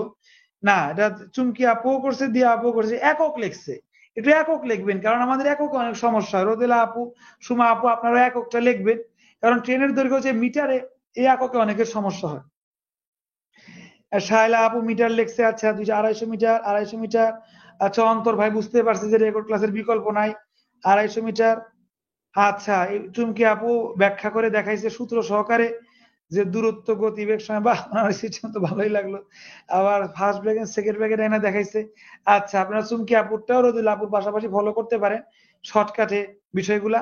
[SPEAKER 1] না, এটা চুমকি আপু করছে, দিয়া আপু করছে, একক লিখছে। একটু একক লিখবেন, কারণ আমাদের একক অনেক সমস্যা। রোদেলা আপু, সুমা আপু, আপনারা এককটা লিখবেন, কারণ ট্রেনের দৈর্ঘ্য যে মিটারে, এই এককে অনেকের সমস্যা হয়। শায়লা আপু মিটার লিখছে, আচ্ছা 250 মিটার, 250 মিটার। আচ্ছা অন্তর ভাই বুঝতে পারছে যে রেকর্ড ক্লাসের বিকল্প নাই, 250 মিটার। আচ্ছা চুমকি আপু ব্যাখ্যা করে দেখাইছে সূত্র সহকারে যে দূরত্ব গতিবেগ সময়, বা সিস্টেম তো ভালোই লাগলো। আবার ফার্স্ট ব্র্যাকেট সেকেন্ড ব্র্যাকেট এনে দেখাইছে। আচ্ছা আপনারা চুমকি আপুরটাও রোদেলা আপুর পাশাপাশি ফলো করতে পারেন শর্টকাটে বিষয়গুলা।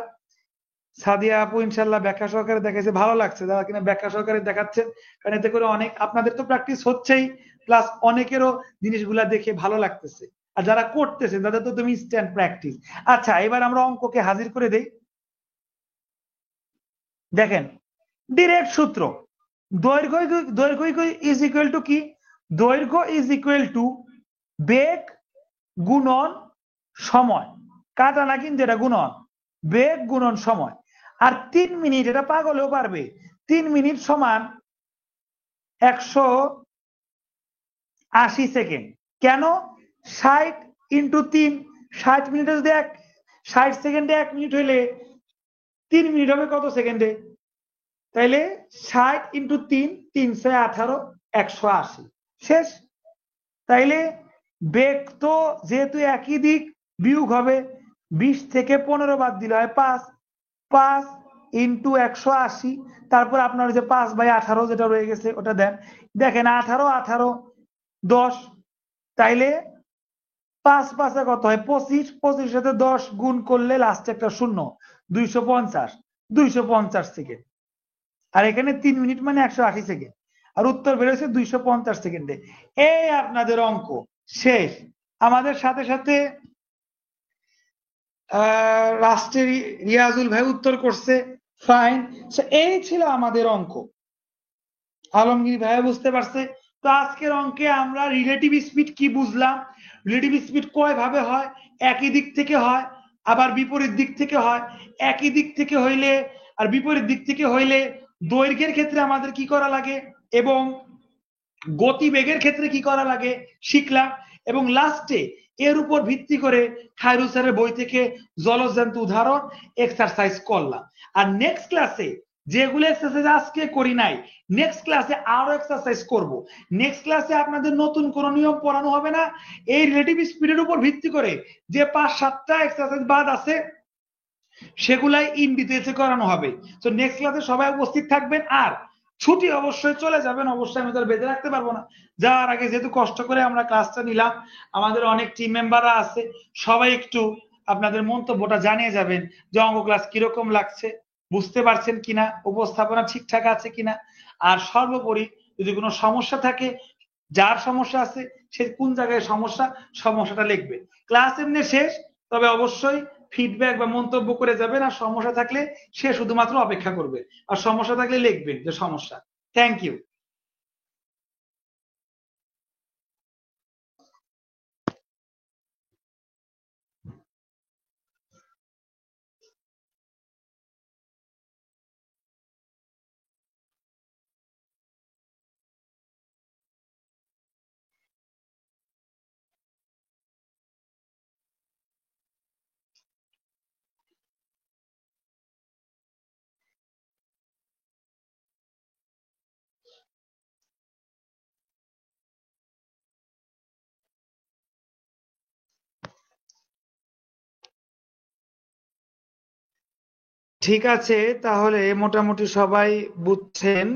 [SPEAKER 1] সাদিয়া আপু ইনশাল্লাহ ব্যাখ্যা সহকারে দেখাইছে, ভালো লাগছে যারা কিনা ব্যাখ্যা সহকারে দেখাচ্ছেন, কারণ এতে করে অনেক আপনাদের তো প্র্যাকটিস হচ্ছেই, প্লাস অনেকেরও জিনিসগুলা দেখে ভালো লাগতেছে। আর যারা করতেছেন তাদের তো তুমি ইনস্ট্যান্ট প্র্যাকটিস। আচ্ছা এবার আমরা অঙ্ককে হাজির করে দেই। দেখেন ডিরেক্ট সূত্র, দৈর্ঘ্য দৈর্ঘ্য ইজ ইকুয়াল টু কি? দৈর্ঘ্য ইজ ইকুয়াল টু বেগ গুণন সময়, কাটা না কিন্তু এটা গুণন, বেগ গুণন সময়। আর 3 মিনিট, এটা পাগলেও পারবে, 3 মিনিট সমান 180 সেকেন্ড। কেন? 60 ইন্টু 3, 60 মিনিটে যদি 60 সেকেন্ডে 1 মিনিট হইলে 3 মিনিট হবে কত সেকেন্ডে? তাইলে 60 ইন্টু 3, 318, 180, শেষ। তাইলে বেগ তো যেহেতু একই দিক, বিয়োগ হবে 20 থেকে 15 বাদ দিলে হয় 5, 5 ইন্টু 180, তারপর আপনার যে 5/18 যেটা রয়ে গেছে ওটা দেন। দেখেন 18, 18, 10, তাইলে 5 5 কত হয় 25, 25 সাথে 10 গুণ করলে লাস্টে একটা শূন্য, 250, 250 সেকেন্ড। আর এখানে 3 মিনিট মানে 180 সেকেন্ড, আর উত্তর বেরোছে 250 সেকেন্ডে। এই আপনাদের অঙ্ক শেষ। আমাদের সাথে সাথে রাষ্ট্রের রিয়াজুল ভাই উত্তর করছে, ফাইন। এই ছিল আমাদের অঙ্ক। আলমগীর ভাই বুঝতে পারছে। তো আজকের অঙ্কে আমরা রিলেটিভ স্পিড কি বুঝলাম, রিলেটিভ স্পিড কয় ভাবে হয়, একই দিক থেকে হয় আবার বিপরীত দিক থেকে হয়। একই দিক থেকে হইলে আর বিপরীত দিক থেকে হইলে দৈর্ঘ্যের ক্ষেত্রে আমাদের কি করা লাগে এবং গতিবেগের ক্ষেত্রে কি করা লাগে শিখলাম, এবং লাস্টে এর উপর ভিত্তি করে খায়রুল স্যারের বই থেকে জলজ্যান্ত উদাহরণ এক্সারসাইজ করলাম। আর নেক্সট ক্লাসে যেগুলো এক্সারসাইজ আজকে করি নাই, নেক্সট ক্লাসে আরো এক্সারসাইজ করব। নেক্সট ক্লাসে আপনাদের নতুন কোনো নিয়ম পড়ানো হবে না, এই রিলেটিভ স্পিডের উপর ভিত্তি করে যে 5-7টা এক্সারসাইজ বাদ আছে সেগুলাই ইন ডিটেইলসে করানো হবে। তো নেক্সট ক্লাসে সবাই উপস্থিত থাকবেন, আর ছুটি অবশ্যই চলে যাবেন, অবশ্যই আমি তো বেঁধে রাখতে পারবো না। যাওয়ার আগে যেহেতু কষ্ট করে আমরা ক্লাসটা নিলাম, আমাদের অনেক টিম মেম্বাররা আছে, সবাই একটু আপনাদের মন্তব্যটা জানিয়ে যাবেন যে অঙ্ক ক্লাস কিরকম লাগছে, বুঝতে পারছেন কিনা, উপস্থাপনা ঠিকঠাক আছে কিনা। আর সর্বোপরি যদি কোনো সমস্যা থাকে, যার সমস্যা আছে সে কোন জায়গায় সমস্যাটা লিখবে। ক্লাস এমনি শেষ, তবে অবশ্যই ফিডব্যাক বা মন্তব্য করে যাবেন, আর সমস্যা থাকলে সে শুধুমাত্র অপেক্ষা করবে, আর সমস্যা থাকলে লিখবেন যে সমস্যা। Thank you. ঠিক আছে, তাহলে মোটামুটি সবাই বুঝছেন।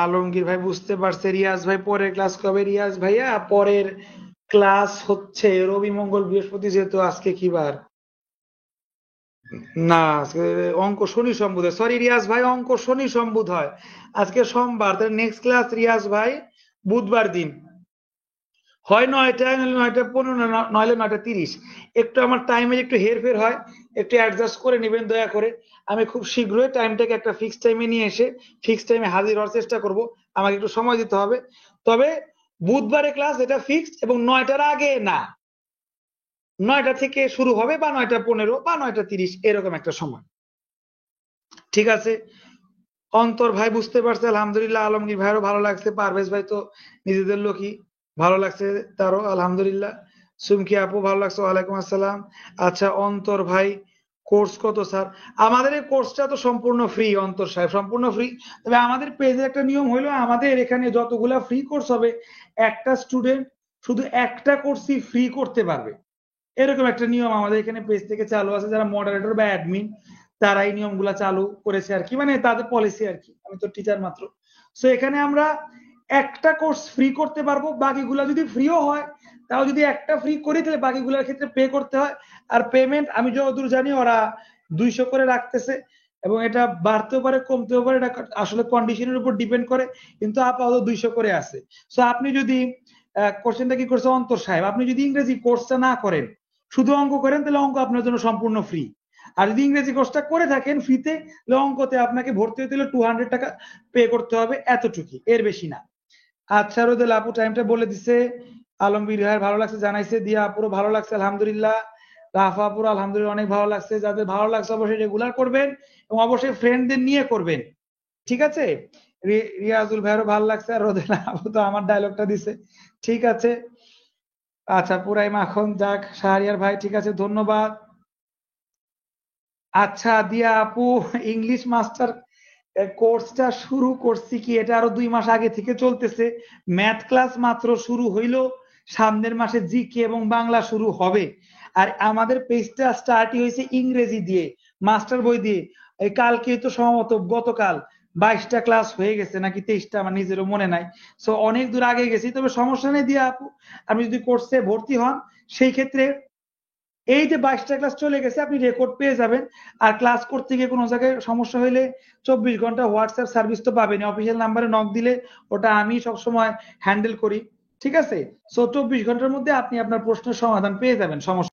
[SPEAKER 1] আলমগীর ভাই বুঝতে পারছে। রিয়াজ ভাই পরের ক্লাস কবে? রিয়াজ ভাইয়া পরের ক্লাস হচ্ছে রবি মঙ্গল বৃহস্পতি, যেহেতু আজকে কি বার? না, আজকে অঙ্ক শনি সম্বুধ হয়। সরি রিয়াজ ভাই, অঙ্ক শনি সম্বুধ হয়। আজকে সোমবার, তাহলে নেক্সট ক্লাস রিয়াজ ভাই বুধবার দিন, হয় 9টায়, নইলে 9:15, নইলে 9:30। একটু আমার টাইমে একটু হেরফের হয়, একটু অ্যাডজাস্ট করে নেবেন দয়া করে। আমি খুব শীঘ্রই টাইমটাকে একটা ফিক্স টাইমে নিয়ে এসে ফিক্স টাইমে হাজির হওয়ার চেষ্টা করব। আমাকে একটু সময় দিতে হবে। তবে বুধবারে ক্লাস এটা ফিক্সড, এবং 9টার আগে না, 9টা থেকে শুরু হবে, বা 9:15 বা 9:30, এরকম একটা সময়। ঠিক আছে, অন্তর ভাই বুঝতে পারছে আলহামদুলিল্লাহ। আলমগীর ভাইয়েরও ভালো লাগছে, পারভেজ ভাই তো নিজেদের লোকই, ভালো লাগছে তারও আলহামদুলিল্লাহ। সুমকি আপু ভালো লাগছে, ওয়ালাইকুম আসসালাম। আচ্ছা অন্তর ভাই, কোর্স কত স্যার? আমাদের এই কোর্সটা তো সম্পূর্ণ ফ্রি অন্তর সাহেব, সম্পূর্ণ ফ্রি। তবে আমাদের পেজে একটা নিয়ম হইলো, আমাদের এখানে যতগুলা ফ্রি কোর্স হবে একটা স্টুডেন্ট শুধু একটা কোর্সই ফ্রি করতে পারবে, এরকম একটা নিয়ম আমাদের এখানে পেজ থেকে চালু আছে। যারা মডারেটর বা অ্যাডমিন তারা এই নিয়মগুলা চালু করেছে আর কি, মানে তাদের পলিসি আর কি, আমি তো টিচার মাত্র। সো এখানে আমরা একটা কোর্স ফ্রি করতে পারবো, বাকিগুলা যদি ফ্রিও হয় তাও যদি একটা ফ্রি করি তাহলে বাকিগুলোর ক্ষেত্রে পে করতে হয়। আর পেমেন্ট আমি যতদূর জানি ওরা 200 করে রাখতেছে, এবং এটা বাড়তেও পারে কমতেও পারে, এটা আসলে কন্ডিশনের উপর ডিপেন্ড করে, কিন্তু আপাতত 200 করে আছে। সো আপনি যদি কোশ্চেনটা কি করছে অন্তর সাহেব, আপনি যদি ইংরেজি কোর্সটা না করেন, শুধু অঙ্ক করেন, তাহলে অঙ্ক আপনার জন্য সম্পূর্ণ ফ্রি। আর যদি ইংরেজি কোর্সটা করে থাকেন ফ্রিতে, তাহলে অঙ্কতে আপনাকে ভর্তি হতে হলে 200 টাকা পে করতে হবে, এতটুকুই, এর বেশি না। আচ্ছা রোদেল আপু টাইমটা বলে দিছে। আলমগীর ভাইয়ের ভালো লাগছে জানাইছে, দিয়া আপুরও ভালো লাগছে আলহামদুলিল্লাহ, রাফা আপুর আলহামদুলিল্লাহ অনেক ভালো লাগছে। যাদের ভালো লাগছে অবশ্যই রেগুলার করবেন, এবং অবশ্যই ফ্রেন্ডদের নিয়ে করবেন, ঠিক আছে। রিয়াজুল ভাইয়েরও ভালো লাগছে, আর রোদেল আপু তো আমার ডায়লগটা দিছে, ঠিক আছে। আচ্ছা পুরাই মাখন, যাক শাহরিয়ার ভাই, ঠিক আছে, ধন্যবাদ। আচ্ছা দিয়া আপু, ইংলিশ মাস্টার কোর্সটা শুরু করছি কি, এটা আরো 2 মাস আগে থেকে চলতেছে। ম্যাথ ক্লাস মাত্র শুরু হইলো, সামনের মাসে জিকে এবং বাংলা শুরু হবে। আর আমাদের পেজটা স্টার্টই হয়েছে ইংরেজি দিয়ে, মাস্টার বই দিয়ে। এই কালকে তো সম্ভবত গতকাল 22টা ক্লাস হয়ে গেছে, নাকি 23টা, আমার নিজেরও মনে নাই। সো অনেক দূর আগে গেছি, তবে সমস্যা নেই দিয়া আপু, আপনি যদি কোর্সে ভর্তি হন সেই ক্ষেত্রে এই যে 22টা ক্লাস চলে গেছে, আপনি রেকর্ড পেয়ে যাবেন। আর ক্লাস করতে গিয়ে কোনো জায়গায় সমস্যা হইলে 24 ঘন্টা হোয়াটসঅ্যাপ সার্ভিস তো পাবেন, অফিসিয়াল নাম্বারে নক দিলে ওটা আমি সবসময় হ্যান্ডেল করি। ঠিক আছে, সো 24 ঘন্টার মধ্যে আপনি আপনার প্রশ্নের সমাধান পেয়ে যাবেন, সমস্যা